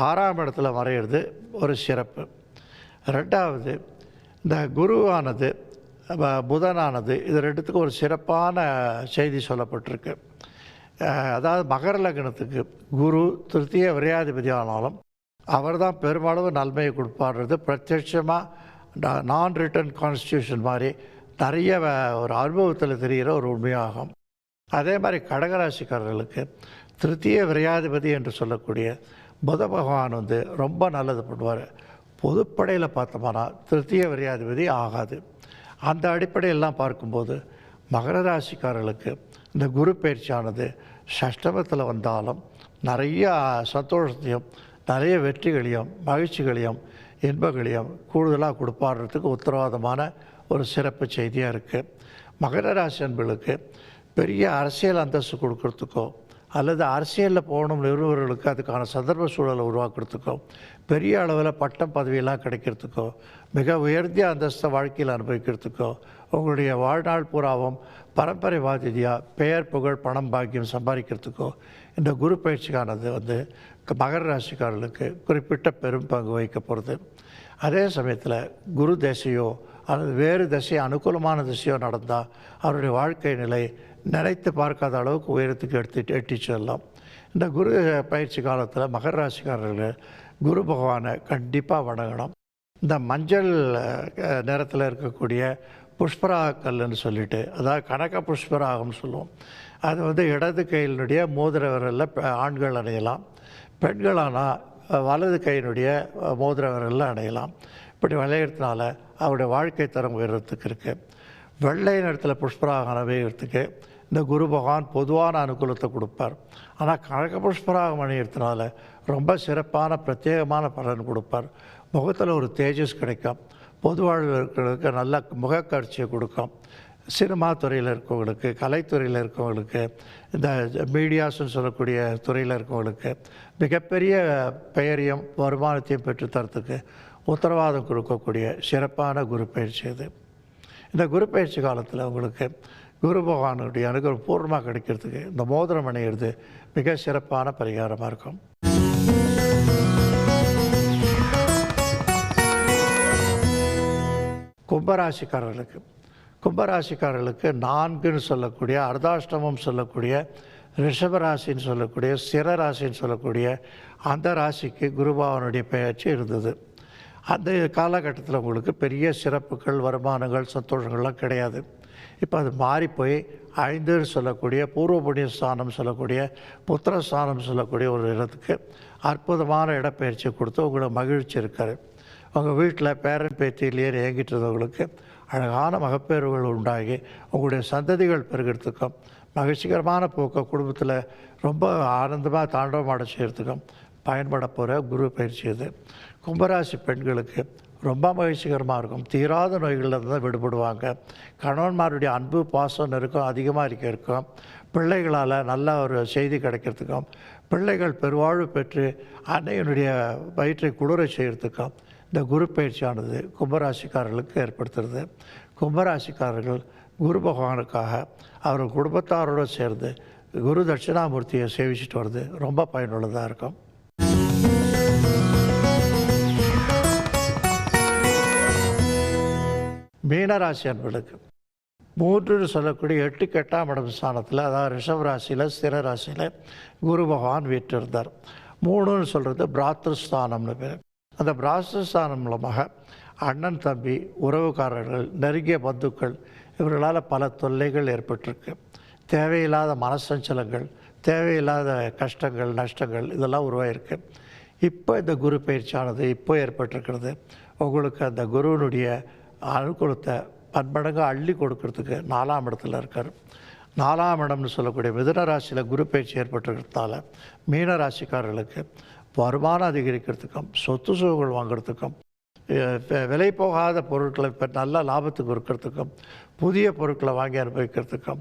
6ஆம் இடத்துல மறையிறது ஒரு சிறப்பு. ரெண்டாவது, இந்த குருவானது புதனானது இது ரெண்டுத்துக்கும் ஒரு சிறப்பான செய்தி சொல்லப்பட்டிருக்கு. அதாவது மகர லக்னத்துக்கு குரு திருத்திய விரையாதிபதி ஆனாலும் அவர் தான் பெருமளவு நன்மையை கொடுப்பாடுறது பிரத்யட்சமாக நான் ரிட்டன் கான்ஸ்டியூஷன் மாதிரி நிறைய ஒரு அனுபவத்தில் தெரிகிற ஒரு உண்மையாகும். அதே மாதிரி கடகராசிக்காரர்களுக்கு திருத்திய விரையாதிபதி என்று சொல்லக்கூடிய புத பகவான் ரொம்ப நல்லது பண்ணுவார். பொதுப்படையில் பார்த்தோம்னா திருத்திய விரையாதிபதி ஆகாது. அந்த அடிப்படையெல்லாம் பார்க்கும்போது மகர ராசிக்காரர்களுக்கு இந்த குரு பயிற்சியானது சஷ்டமத்தில் வந்தாலும் நிறைய சந்தோஷத்தையும் நிறைய வெற்றிகளையும் மகிழ்ச்சிகளையும் இன்பங்களையும் கூடுதலாக கொடுப்பாடுறதுக்கு உத்தரவாதமான ஒரு சிறப்பு செய்தியாக இருக்குது. மகர ராசி அன்பர்களுக்கு பெரிய அரசியல் அந்தஸ்து கொடுக்கறதுக்கோ அல்லது அரசியலில் போகணும் நிறுவனர்களுக்கு அதுக்கான சந்தர்ப்ப சூழலை உருவாக்குறதுக்கோ பெரிய அளவில் பட்டம் பதவியெல்லாம் கிடைக்கிறதுக்கோ மிக உயர்ந்த அந்தஸ்தை வாழ்க்கையில் அனுபவிக்கிறதுக்கோ உங்களுடைய வாழ்நாள் பூராவும் பரம்பரை வாதிதியாக பெயர் புகழ் பணம் பாக்கியம் சம்பாதிக்கிறதுக்கோ இந்த குரு பயிற்சிக்கானது மகர ராசிக்காரர்களுக்கு குறிப்பிட்ட பெரும் பங்கு வகிக்க போகிறது. அதே சமயத்தில் குரு தசையோ அல்லது வேறு திசை அனுகூலமான திசையோ நடந்தால் அவருடைய வாழ்க்கை நிலை நினைத்து பார்க்காத அளவுக்கு உயரத்துக்கு எட்டி செல்லலாம். இந்த குரு பயிற்சி காலத்தில் மகர ராசிக்காரர்கள் குரு பகவானை கண்டிப்பாக வணங்கணும். இந்த மஞ்சள் நிறத்தில் இருக்கக்கூடிய புஷ்பராக கல்லுன்னு சொல்லிட்டு, அதாவது கனக புஷ்பராகம்னு சொல்லுவோம். அது இடது கையினுடைய மோதிர விரலில் ஆண்கள் அணியலாம், பெண்களானால் வலது கையினுடைய மோதிர விரலில் அணியலாம். இப்படி விளையிறதுனால அவருடைய வாழ்க்கை தரம் உயர்றதுக்கு இருக்குது. வெள்ளை நிறத்தில் புஷ்பராக அணியறதுக்கு இந்த குரு பகவான் பொதுவான அனுகூலத்தை கொடுப்பார். ஆனால் கனக புஷ்பராகம் அணியறதுனால ரொம்ப சிறப்பான பிரத்யேகமான பலன் கொடுப்பார். முகத்தில் ஒரு தேஜஸ் கிடைக்கும். பொது வாழ்வில் இருக்கிறவங்களுக்கு நல்ல முகக்காட்சியை கொடுக்கும். சினிமா துறையில் இருக்கவங்களுக்கு, கலைத்துறையில் இருக்கவங்களுக்கு, இந்த மீடியாஸ்ன்னு சொல்லக்கூடிய துறையில் இருக்கவங்களுக்கு மிகப்பெரிய பெயரையும் வருமானத்தையும் பெற்றுத்தரத்துக்கு உத்தரவாதம் கொடுக்கக்கூடிய சிறப்பான குரு பயிற்சி இது. இந்த குரு பயிற்சி காலத்தில் உங்களுக்கு குரு பகவானுடைய அனுகிரகம் பூர்ணமாக கிடைக்கிறதுக்கு இந்த மோதிரம் அணியிறது மிக சிறப்பான பரிகாரமாக இருக்கும். கும்பராசிக்காரர்களுக்கு 4ன்னு சொல்லக்கூடிய அர்த்தாஷ்டமம் சொல்லக்கூடிய ரிஷபராசின்னு சொல்லக்கூடிய ஸ்திர ராசின்னு சொல்லக்கூடிய அந்த ராசிக்கு குருபகவானுடைய பெயர்ச்சி இருந்தது. அந்த காலகட்டத்தில் உங்களுக்கு பெரிய சிறப்புகள் வருமானங்கள் சந்தோஷங்கள்லாம் கிடையாது. இப்போ அது மாறி போய் 5ன்னு சொல்லக்கூடிய பூர்வ புண்ணிய ஸ்தானம் சொல்லக்கூடிய புத்திரஸ்தானம் சொல்லக்கூடிய ஒரு இடத்துக்கு அற்புதமான இடப்பெயர்ச்சி கொடுத்து உங்களை மகிழ்ச்சி இருக்கார். உங்கள் வீட்டில் பேரன் பேத்திலேயே இயங்கிட்டு இருந்தவங்களுக்கு அழகான மகப்பேறுகள் உண்டாகி உங்களுடைய சந்ததிகள் பெருகிறதுக்கும் மகிழ்ச்சிகரமான போக்க குடும்பத்தில் ரொம்ப ஆனந்தமாக தாண்டவமாட செய்கிறதுக்கும் பயன்பட போகிற குரு பயிற்சி இது. கும்பராசி பெண்களுக்கு ரொம்ப மகிழ்ச்சிகரமாக இருக்கும். தீராத நோய்களில் தான் விடுபடுவாங்க. கணவன்மாருடைய அன்பு பாசம் நெருக்கம் அதிகமாக இருக்கும். பிள்ளைகளால் நல்ல ஒரு செய்தி கிடைக்கிறதுக்கும் பிள்ளைகள் பெருவாழ்வு பெற்று அன்னையினுடைய வயிற்றை குளிர செய்கிறதுக்கும் இந்த குரு பயிற்சியானது கும்பராசிக்காரர்களுக்கு ஏற்படுத்துறது. கும்பராசிக்காரர்கள் குரு பகவானுக்காக அவர் குடும்பத்தாரோடு சேர்ந்து குரு தட்சிணாமூர்த்தியை சேவிச்சுட்டு வர்றது ரொம்ப பயனுள்ளதாக இருக்கும். மீனராசி அன்பர்களுக்கு 3ன்னு சொல்லக்கூடிய 8க்கு 8ஆம் இடம் ஸ்தானத்தில், அதாவது ரிஷப ராசியில் ஸ்திர ராசியில் குரு பகவான் வீற்றிருந்தார். 3ன்னு சொல்கிறது பிராத்திருஸ்தானம்னு பேர். அந்த பிராத்திருஸ்தானம் மூலமாக அண்ணன் தம்பி உறவுக்காரர்கள் நெருங்கிய பந்துக்கள் இவர்களால் பல தொல்லைகள் ஏற்பட்டிருக்கு. தேவையில்லாத மனசஞ்சலங்கள், தேவையில்லாத கஷ்டங்கள் நஷ்டங்கள் இதெல்லாம் உருவாயிருக்கு. இப்போ இந்த குரு பயிற்சியானது இப்போ ஏற்பட்டிருக்கிறது. உங்களுக்கு அந்த குருவினுடைய அனுகூலத்தை பன்மடங்கு அள்ளி கொடுக்கறதுக்கு 4ஆம் இடத்துல இருக்கார். 4ஆம் இடம்னு சொல்லக்கூடிய மிதுன ராசியில் குரு பயிற்சி ஏற்பட்டிருக்கிறதால மீன ராசிக்காரர்களுக்கு வருமானம் அதிகரிக்கிறதுக்கும் சொத்து சுகங்கள் வாங்கிறதுக்கும் விலை போகாத பொருட்களை இப்போ நல்ல லாபத்துக்கு இருக்கிறதுக்கும் புதிய பொருட்களை வாங்கி அனுபவிக்கிறதுக்கும்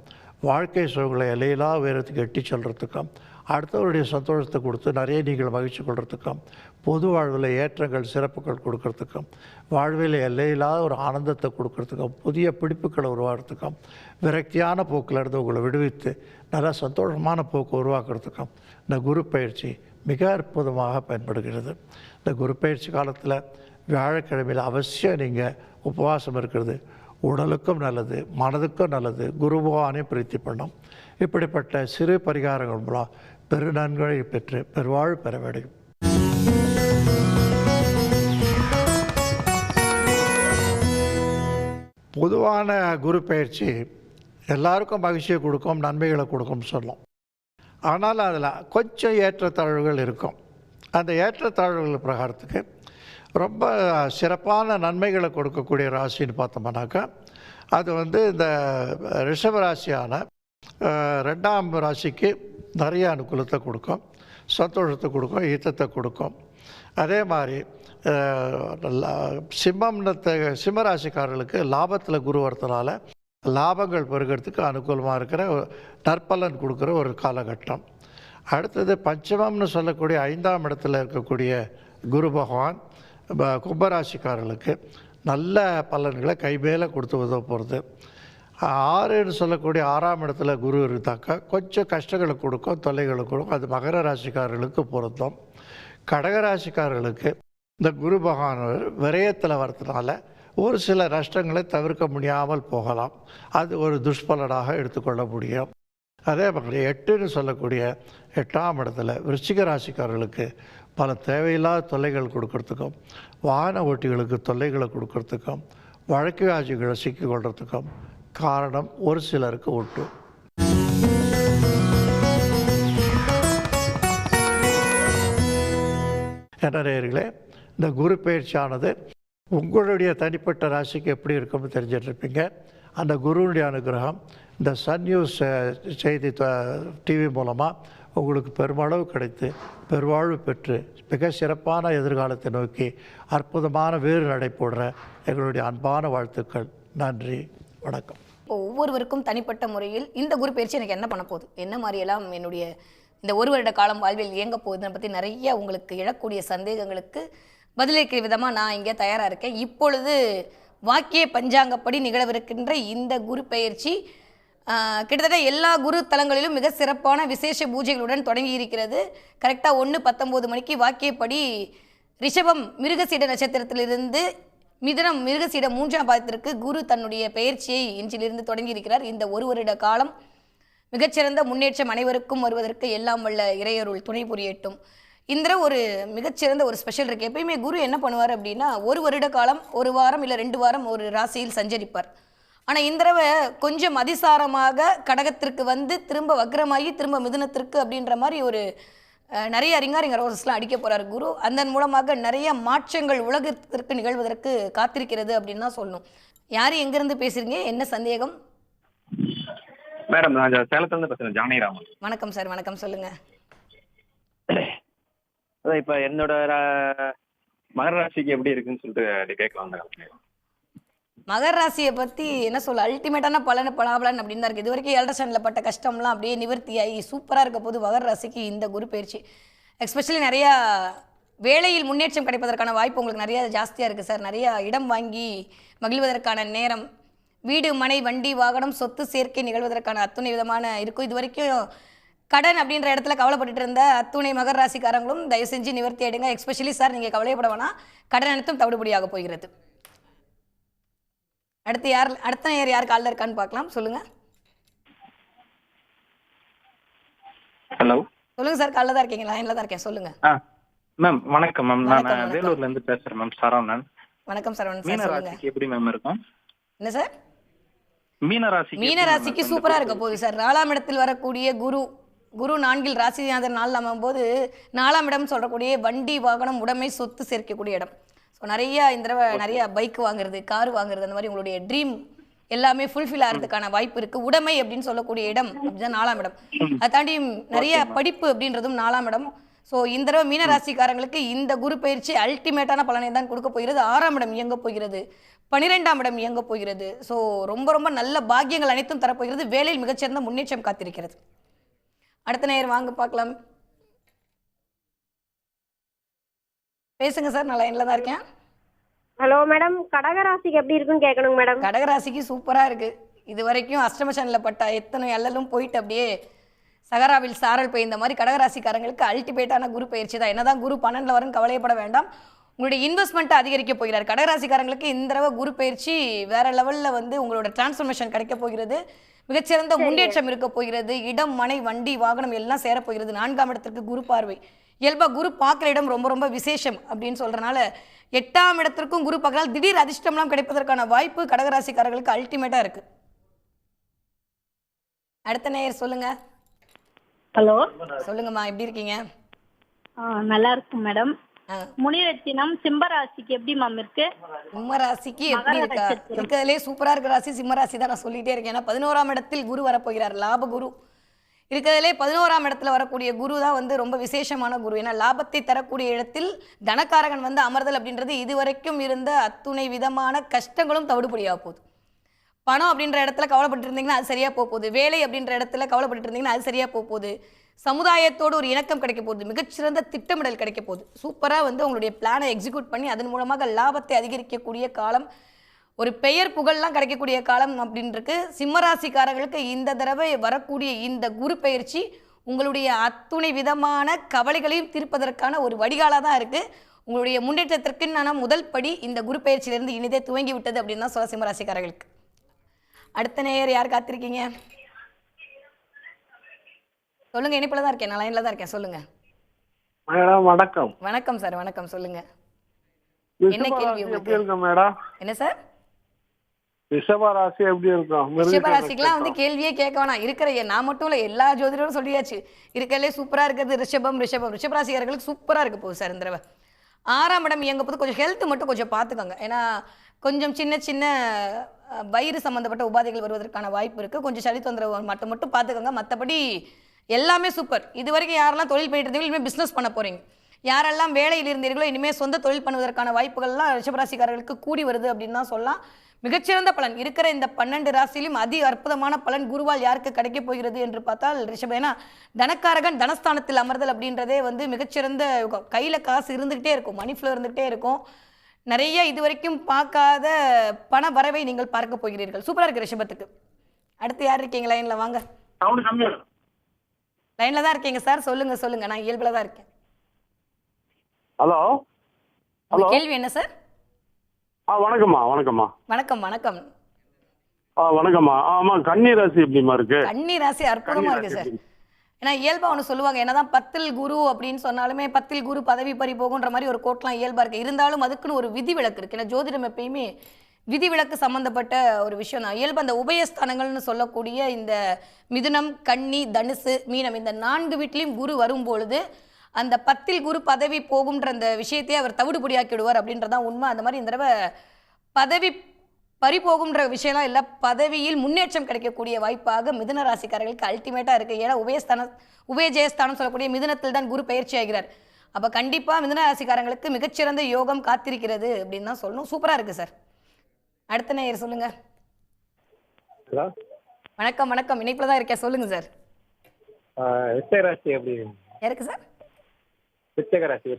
வாழ்க்கை சூழலை எல்லையில்லா உயரத்துக்கு எட்டி செல்றதுக்கும் அடுத்தவருடைய சந்தோஷத்தை கொடுத்து நிறைய நீங்கள் மகிழ்ச்சி கொள்றதுக்கும் பொது வாழ்வில் ஏற்றங்கள் சிறப்புகள் கொடுக்கறதுக்கும் வாழ்வில் எல்லையில்லாத ஒரு ஆனந்தத்தை கொடுக்கறதுக்கும் புதிய பிடிப்புகளை உருவாக்குறதுக்கும் விரக்தியான போக்கில் இருந்து உங்களை விடுவித்து நல்ல சந்தோஷமான போக்கு உருவாக்குறதுக்கும் இந்த குரு பயிற்சி மிக அற்புதமாக பயன்படுகிறது. இந்த குரு பயிற்சி காலத்தில் வியாழக்கிழமையில் அவசியம் நீங்கள் உபவாசம் இருக்கிறது உடலுக்கும் நல்லது, மனதுக்கும் நல்லது, குரு பகவானையும் பிரீத்தி பண்ணும். இப்படிப்பட்ட சிறு பரிகாரங்கள் மூலம் பெரு நன்களை பெற்று பெருவாழ் பெற வேண்டும். பொதுவான குரு பயிற்சி எல்லாருக்கும் மகிழ்ச்சியை கொடுக்கும், நன்மைகளை கொடுக்கும்னு சொல்லும். ஆனால் அதில் கொஞ்சம் ஏற்றத்தாழ்வுகள் இருக்கும். அந்த ஏற்றத்தாழ்வுகள் பிரகாரத்துக்கு ரொம்ப சிறப்பான நன்மைகளை கொடுக்கக்கூடிய ராசின்னு பார்த்தோம்னாக்கா அது இந்த ரிஷப ராசியான 2ஆம் ராசிக்கு நிறைய அனுகூலத்தை கொடுக்கும், சந்தோஷத்தை கொடுக்கும், ஈத்தத்தை கொடுக்கும். அதே மாதிரி சிம்ம ராசிக்காரர்களுக்கு லாபத்தில் குரு வரதுனால லாபங்கள் பெருகிறதுக்கு அனுகூலமாக இருக்கிற நற்பலன் கொடுக்குற ஒரு காலகட்டம். அடுத்தது பஞ்சமம்னு சொல்லக்கூடிய 5ஆம் இடத்துல இருக்கக்கூடிய குரு பகவான் கும்பராசிக்காரர்களுக்கு நல்ல பலன்களை கைமேலே கொடுத்து உதவ போகிறது. 6ன்னு சொல்லக்கூடிய 6ஆம் இடத்துல குரு இருந்தாக்கா கொஞ்சம் கஷ்டங்களை கொடுக்கும், தொல்லைகளை கொடுக்கும். அது மகர ராசிக்காரர்களுக்கு பொருத்தம். கடகராசிக்காரர்களுக்கு இந்த குரு பகவான் விரயத்தில் வரதுனால ஒரு சில நஷ்டங்களை தவிர்க்க முடியாமல் போகலாம். அது ஒரு துஷ்பலனாக எடுத்துக்கொள்ள முடியும். அதே மாதிரி 8ன்னு சொல்லக்கூடிய 8ஆம் இடத்துல விருச்சிக ராசிக்காரர்களுக்கு பல தேவையில்லாத தொல்லைகள் கொடுக்கறதுக்கும், வாகன ஓட்டிகளுக்கு தொல்லைகளை கொடுக்கறதுக்கும், வழக்கு வியாஜிகளை சிக்கிக்கொள்றதுக்கும் காரணம் ஒரு சிலருக்கு உண்டு. என்ன நேயர்களே, இந்த குரு பயிற்சியானது உங்களுடைய தனிப்பட்ட ராசிக்கு எப்படி இருக்கும்னு தெரிஞ்சிட்ருப்பீங்க. அந்த குருவுடைய அனுகிரகம் இந்த சன் நியூஸ் செய்தி டிவி மூலமாக உங்களுக்கு பெருமளவு கிடைத்து பெருவாழ்வு பெற்று மிக சிறப்பான எதிர்காலத்தை நோக்கி அற்புதமான வேறு நடை போடுற எங்களுடைய அன்பான வாழ்த்துக்கள். நன்றி, வணக்கம். இப்போ ஒவ்வொருவருக்கும் தனிப்பட்ட முறையில் இந்த குரு பயிற்சி எனக்கு என்ன பண்ண போகுது, என்ன மாதிரியெல்லாம் என்னுடைய இந்த ஒரு வருட காலம் வாழ்வில் இயங்க போகுதுன்னு பற்றி நிறைய உங்களுக்கு எழக்கூடிய சந்தேகங்களுக்கு பதிலளிக்கிற விதமாக நான் இங்கே தயாராக இருக்கேன். இப்பொழுது வாக்கிய பஞ்சாங்கப்படி நிகழவிருக்கின்ற இந்த குரு பயிற்சி கிட்டத்தட்ட எல்லா குரு தலங்களிலும் மிக சிறப்பான விசேஷ பூஜைகளுடன் தொடங்கி இருக்கிறது. கரெக்டாக 1:19 மணிக்கு வாக்கியப்படி ரிஷபம் மிருகசீட நட்சத்திரத்திலிருந்து மிதுனம் மிருகசீட 3ஆம் பாதத்திற்கு குரு தன்னுடைய பயிற்சியை இன்றிலிருந்து தொடங்கி இருக்கிறார். இந்த ஒரு வருட காலம் மிகச்சிறந்த முன்னேற்றம் அனைவருக்கும் வருவதற்கு எல்லாம் வல்ல இறையருள் துணை புரியட்டும். இந்த ஒரு மிகச்சிறந்த ஒரு ஸ்பெஷல் இருக்குது. எப்பயுமே குரு என்ன பண்ணுவார் அப்படின்னா ஒரு வருட காலம், ஒரு வாரம் இல்லை 2 வாரம் ஒரு ராசியில் சஞ்சரிப்பார். ஆனால் இந்த தடவை கொஞ்சம் அதிசாரமாக கடகத்திற்கு திரும்ப வக்ரமாகி திரும்ப மிதுனத்திற்கு அப்படின்ற மாதிரி ஒரு நிறைய ரிங்காரிங் ரோசஸ்லாம் அடிக்க போகிறார் குரு. அதன் மூலமாக நிறைய மாற்றங்கள் உலகத்திற்கு நிகழ்வதற்கு காத்திருக்கிறது அப்படின்னு தான் சொல்லணும். யார் எங்கேருந்து பேசுகிறீங்க, என்ன சந்தேகம்? மேடம், நான் சேலத்துலேருந்து பேசுகிறேன், ஜானகிராமன். வணக்கம் சார், வணக்கம், சொல்லுங்கள். அதான் இப்போ என்னோட மகர ராசிக்கு எப்படி இருக்குன்னு சொல்லிட்டு கேட்கலாம். மகர ராசியை பற்றி என்ன சொல்ல, அல்டிமேட்டான பலாபலன் அப்படின்னு தான் இருக்குது. இது வரைக்கும் எலக்ட்ரஷனில் பட்ட கஷ்டம்லாம் அப்படியே நிவர்த்தியாகி சூப்பராக இருக்க போது மகர ராசிக்கு இந்த குரு பயிற்சி. எஸ்பெஷலி நிறையா வேலையில் முன்னேற்றம் கிடைப்பதற்கான வாய்ப்பு உங்களுக்கு நிறையா ஜாஸ்தியாக இருக்குது சார். நிறையா இடம் வாங்கி மகிழ்வதற்கான நேரம், வீடு மனை வண்டி வாகனம் சொத்து சேர்க்கை நிகழ்வதற்கான அத்துணை விதமான இருக்கும். இது வரைக்கும் கடன் அப்படின்ற இடத்துல கவலைப்பட்டு இருந்த அத்துணை மகர ராசிக்காரங்களும் தயவு செஞ்சு நிவர்த்தி ஆயிடுங்க. எஸ்பெஷலி சார் நீங்கள் கவலைப்பட வேணாம், கடன் அனைத்தும் தவிடுபடியாக போகிறது. அடுத்த நேர் யார் காலில் இருக்கான்னு பார்க்கலாம். சொல்லுங்க. ஹலோ, சொல்லுங்க சார், காலில் தான் இருக்கீங்களா? லைனில் தான் இருக்கேன், சொல்லுங்க. மேம் வணக்கம் மேம், நான் வேலூர்ல இருந்து பேசுறேன் மேம், சரவணன். வணக்கம் சரவணன். மீன ராசிக்கு எப்படி மேம் இருக்கும்? என்ன சார்? மீன ராசிக்கு சூப்பரா இருக்க போகுது சார். 4ஆம் இடத்தில் வரக்கூடிய குரு 4ல் ராசிநாதன் 4 அமையும்போது 4ஆம் இடம் சொல்லக்கூடிய வண்டி வாகனம் உடைமை சொத்து சேர்க்கக்கூடிய இடம். ஸோ நிறைய இந்த தடவை நிறைய பைக் வாங்குறது, கார் வாங்குறது, அந்த மாதிரி உங்களுடைய ட்ரீம் எல்லாமே ஃபுல்ஃபில் ஆகிறதுக்கான வாய்ப்பு இருக்கு. உடைமை அப்படின்னு சொல்லக்கூடிய இடம் அப்படிதான் 4ஆம் இடம். அதை தாண்டி நிறைய படிப்பு அப்படின்றதும் 4ஆம் இடம். ஸோ இந்த தடவை மீன ராசிக்காரங்களுக்கு இந்த குரு பயிற்சி அல்டிமேட்டான பலனை தான் கொடுக்க போகிறது. 6ஆம் இடம் இயங்க போகிறது, 12ஆம் இடம் இயங்க போகிறது. ஸோ ரொம்ப ரொம்ப நல்ல பாக்கியங்கள் அனைத்தும் தரப்போகிறது. வேலையில் மிகச்சிறந்த முன்னேற்றம் காத்திருக்கிறது. அடுத்த நேயர் வாங்க பார்க்கலாம். பேசுங்க சார், நான் லைன்ல தான் இருக்கேன். ஹலோ மேடம், கடகராசிக்கு எப்படி இருக்குன்னு கேட்கணுங்க மேடம். கடகராசிக்கு சூப்பராக இருக்கு. இது வரைக்கும் அஷ்டம சனியில் பட்ட எத்தனை அல்லலும் போயிட்டு அப்படியே சகராவில் சாரல் பெய்ந்த மாதிரி கடகராசிக்காரங்களுக்கு அல்டிமேட்டான குரு பயிற்சி தான். என்னதான் குரு 12 வரும் கவலைப்பட வேண்டாம், உங்களுடைய இன்வெஸ்ட்மெண்ட்டை அதிகரிக்க போகிறார். கடகராசிக்காரங்களுக்கு இந்த தடவை குரு பயிற்சி வேற லெவலில் வந்து உங்களோட டிரான்ஸ்ஃபர்மேஷன் கிடைக்க போகிறது. மிகச்சிறந்த முன்னேற்றம் இருக்க போகிறது. இடம், மனை, வண்டி, வாகனம் எல்லாம் சேரப்போகிறது. 4ஆம் இடத்திற்கு குரு பார்வை. இயல்பா குரு பார்க்குற இடம் ரொம்ப ரொம்ப விசேஷம் அப்படின்னு சொல்றதுனால 8ஆம் இடத்திற்கும் குரு பார்க்கறால் திடீர் அதிர்ஷ்டம்லாம் கிடைப்பதற்கான வாய்ப்பு கடகராசிக்காரர்களுக்கு அல்டிமேட்டா இருக்கு. அடுத்த நேயர் சொல்லுங்க. ஹலோ, சொல்லுங்கம்மா, எப்படி இருக்கீங்க? நல்லா இருக்கும் மேடம். முனிரத்தினம் சிம்மராசிக்கு எப்படி மேம் இருக்கு? சிம்ம ராசிக்கு எப்படி இருக்கா? இருக்கிறதுலே சூப்பரா இருக்க ராசி சிம்ம ராசி தான். நான் சொல்லிட்டே இருக்கேன். ஏன்னா 11ஆம் இடத்தில் குரு வரப்போகிறார், லாப குரு. இருக்கிறதுலே 11ஆம் இடத்துல வரக்கூடிய குரு தான் வந்து ரொம்ப விசேஷமான குரு. ஏன்னா லாபத்தை தரக்கூடிய இடத்தில் தனக்காரகன் வந்து அமர்தல் அப்படின்றது இதுவரைக்கும் இருந்த அத்துணை விதமான கஷ்டங்களும் தவிடுபடியாக போகுது. பணம் அப்படின்ற இடத்துல கவலைப்பட்டு இருந்தீங்கன்னா அது சரியா போகுது. வேலை அப்படின்ற இடத்துல கவலைப்பட்டு இருந்தீங்கன்னா அது சரியா போகுது. சமுதாயத்தோடு ஒரு இணக்கம் கிடைக்க போகுது. மிகச்சிறந்த திட்டமிடல் கிடைக்க போகுது. சூப்பராக வந்து உங்களுடைய பிளானை எக்ஸிக்யூட் பண்ணி அதன் மூலமாக லாபத்தை அதிகரிக்கக்கூடிய காலம், ஒரு பெயர் புகழ்லாம் கிடைக்கக்கூடிய காலம் அப்படின்றது சிம்மராசிக்காரர்களுக்கு இந்த தடவை வரக்கூடிய இந்த குரு பயிற்சி உங்களுடைய அத்துணை விதமான கவலைகளையும் தீர்ப்பதற்கான ஒரு வடிகாலாக தான் இருக்குது. உங்களுடைய முன்னேற்றத்திற்குன்னு முதல் படி இந்த குரு பயிற்சியிலிருந்து இனிதே துவங்கி விட்டது அப்படின்னு தான் சொல்ல சிம்மராசிக்காரர்களுக்கு. அடுத்த நேயர் யார் காத்திருக்கீங்க? சொல்லுங்க. இணைப்பில் தான் இருக்கேன், நான் லைன்ல தான் இருக்கேன். சொல்லுங்க. வணக்கம். வணக்கம் சார், வணக்கம். சொல்லுங்க. என்ன கேள்வி எப்படி இருக்கு மேடம்? என்ன சார்? ரிஷபராசி எப்படி இருக்கும்? ரிஷபராசிக்கெல்லாம் வந்து கேள்வியே கேட்க வேணாம். இருக்கிற நான் மட்டும் இல்லை, எல்லா ஜோதிடரும் சொல்லியாச்சு. இருக்கிறதுலே சூப்பரா இருக்கிறது ரிஷபம். ரிஷபராசிக்காரர்களுக்கு சூப்பரா இருக்க போகுது சார் இந்த தடவை. 6ஆம் இடம் இயங்க போது கொஞ்சம் ஹெல்த் மட்டும் கொஞ்சம் பார்த்துக்கோங்க. ஏன்னா கொஞ்சம் சின்ன சின்ன வயிறு சம்பந்தப்பட்ட உபாதைகள் வருவதற்கான வாய்ப்பு இருக்கு. கொஞ்சம் சளி தொந்தரவு மட்டும் பார்த்துக்கோங்க. மற்றபடி எல்லாமே சூப்பர். இது வரைக்கும் யாரெல்லாம் தொழில் பண்ணிட்டு இருந்தீங்களோ இனிமேல் பிஸ்னஸ் பண்ண போறீங்க. யாரெல்லாம் வேலையில் இருந்தீர்களோ இனிமேல் சொந்த தொழில் பண்ணுவதற்கான வாய்ப்புகள்லாம் ரிஷபராசிக்காரர்களுக்கு கூடி வருது அப்படின்னு தான் சொல்லலாம். மிகச்சிறந்த பலன் இருக்கிற இந்த 12 ராசியிலும் அதி அற்புதமான பலன் குருவால் யாருக்கு கிடைக்க போகிறது என்று பார்த்தால் ரிஷபம். ஏன்னா தனக்காரகன் தனஸ்தானத்தில் அமர்தல் அப்படின்றதே வந்து மிகச்சிறந்த கையில் காசு இருந்துகிட்டே இருக்கும், மணி ஃப்ளோ இருந்துகிட்டே இருக்கும். நிறைய இதுவரைக்கும் பார்க்காத பண வரவை நீங்கள் பார்க்க போகிறீர்கள். சூப்பரா இருக்கு ரிஷபத்துக்கு. அடுத்து யார் இருக்கீங்க லைன்ல? வாங்க. லைன்ல தான் இருக்கீங்க சார். சொல்லுங்க சொல்லுங்க. நான் இயல்புல தான் இருக்கேன். ஹலோ ஹலோ, கேள்வி என்ன சார்? வணக்கம்மா. வணக்கம்மா. வணக்கம் வணக்கம். வணக்கம்மா. ஆமா, கன்னி ராசி எப்படிமா இருக்கு? கன்னி ராசி அற்புதமா இருக்கு சார். ஏன்னா இயல்பா ஒன்று சொல்லுவாங்க, என்னதான் 10ல் குரு அப்படின்னு சொன்னாலுமே 10ல் குரு பதவி பறி போகுன்ற மாதிரி ஒரு கோட்லாம் இயல்பா இருக்கு. இருந்தாலும் அதுக்குன்னு ஒரு விதி விலக்கு இருக்கு. ஏன்னா ஜோதிடம் எப்பயுமே விதிவிலக்கு சம்பந்தப்பட்ட ஒரு விஷயம் தான். இயல்பு அந்த உபயஸ்தானங்கள்னு சொல்லக்கூடிய இந்த மிதுனம், கன்னி, தனுசு, மீனம் இந்த 4 வீட்டிலையும் குரு வரும்பொழுது அந்த 10ல் குரு பதவி போகும்ன்ற அந்த விஷயத்தையே அவர் தவிடுபடியாக்கி விடுவார் அப்படின்றதான் உண்மை. அந்த மாதிரி இந்த தடவை பதவி பறி போகும்ன்ற விஷயம்லாம் இல்லை, பதவியில் முன்னேற்றம் கிடைக்கக்கூடிய வாய்ப்பாக மிதுன ராசிக்காரர்களுக்கு அல்டிமேட்டாக இருக்குது. ஏன்னா உபயஜெயஸ்தானம் சொல்லக்கூடிய மிதுனத்தில் தான் குரு பயிற்சி ஆகிறார். அப்போ கண்டிப்பாக மிதுன ராசிக்காரங்களுக்கு மிகச்சிறந்த யோகம் காத்திருக்கிறது அப்படின்னு தான் சொல்லணும். சூப்பராக இருக்குது சார். அடுத்த நேயர் சொல்லுங்க. வணக்கம் வணக்கம். இணைப்புல தான் இருக்கேன். சொல்லுங்க சார். விருச்சிகராசி எப்படி யாருக்கு சார்? விருச்சிக ராசி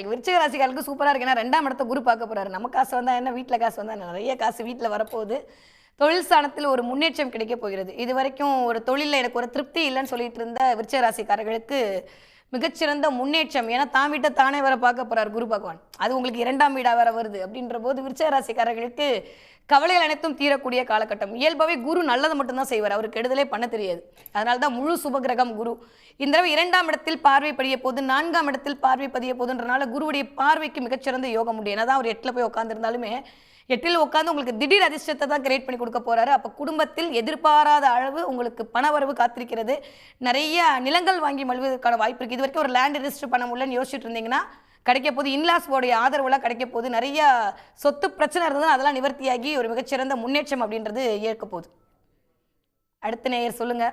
விருச்சிக ராசிக்காரர்களுக்கு சூப்பரா இருக்கு. ஏன்னா 2ஆம் இடத்தை குரு பார்க்க போறாரு. நம்ம காசு வந்தா என்ன, வீட்டுல காசு வந்தா என்ன, நிறைய காசு வீட்டுல வரப்போகுது. தொழில் ஸ்தானத்தில் ஒரு முன்னேற்றம் கிடைக்க போகிறது. இது வரைக்கும் ஒரு தொழிலில் எனக்கு ஒரு திருப்தி இல்லைன்னு சொல்லிட்டு இருந்த விருச்சிக ராசிக்காரர்களுக்கு மிகச்சிறந்த முன்னேற்றம். ஏன்னா தான் வீட்டை தானே வர பார்க்க போறார் குரு பகவான். அது உங்களுக்கு 2ஆம் வீடா வர வருது அப்படின்ற போது விருச்சிக ராசிக்காரர்களுக்கு கவலைகள் அனைத்தும் தீரக்கூடிய காலகட்டம். இயல்பாகவே குரு நல்லது மட்டும்தான் செய்வார், அவருக்கு கெடுதலே பண்ண தெரியாது. அதனால தான் முழு சுபகிரகம் குரு. இந்த தடவை 2ஆம் இடத்தில் பார்வை பதிய போது, 4ஆம் இடத்தில் பார்வை பதிய போதுன்றனால குருவுடைய பார்வைக்கு மிகச்சிறந்த யோகம் உண்டு. என்னதான் அவர் 8ல் போய் உட்காந்துருந்தாலுமே 8ல் உட்காந்து உங்களுக்கு திடீர் அதிர்ஷ்டத்தை தான் கிரியேட் பண்ணி கொடுக்க போறாரு. அப்போ குடும்பத்தில் எதிர்பாராத அளவு உங்களுக்கு பணவரவு காத்திருக்கிறது. நிறைய நிலங்கள் வாங்கி மழுவதற்கான வாய்ப்பு இருக்குது. இது வரைக்கும் ஒரு லேண்ட் ரெஜிஸ்டர் பண்ண முடியலன்னு யோசிச்சுட்டு இருந்தீங்கன்னா கிடைக்க போது. இன்லாஸ்வோடைய ஆதரவுலாம் கிடைக்க போது. நிறைய சொத்து பிரச்சனை இருந்ததுன்னா அதெல்லாம் நிவர்த்தியாகி ஒரு மிகச்சிறந்த முன்னேற்றம் அப்படின்றது ஏற்க போகுது. அடுத்த நேயர் சொல்லுங்க.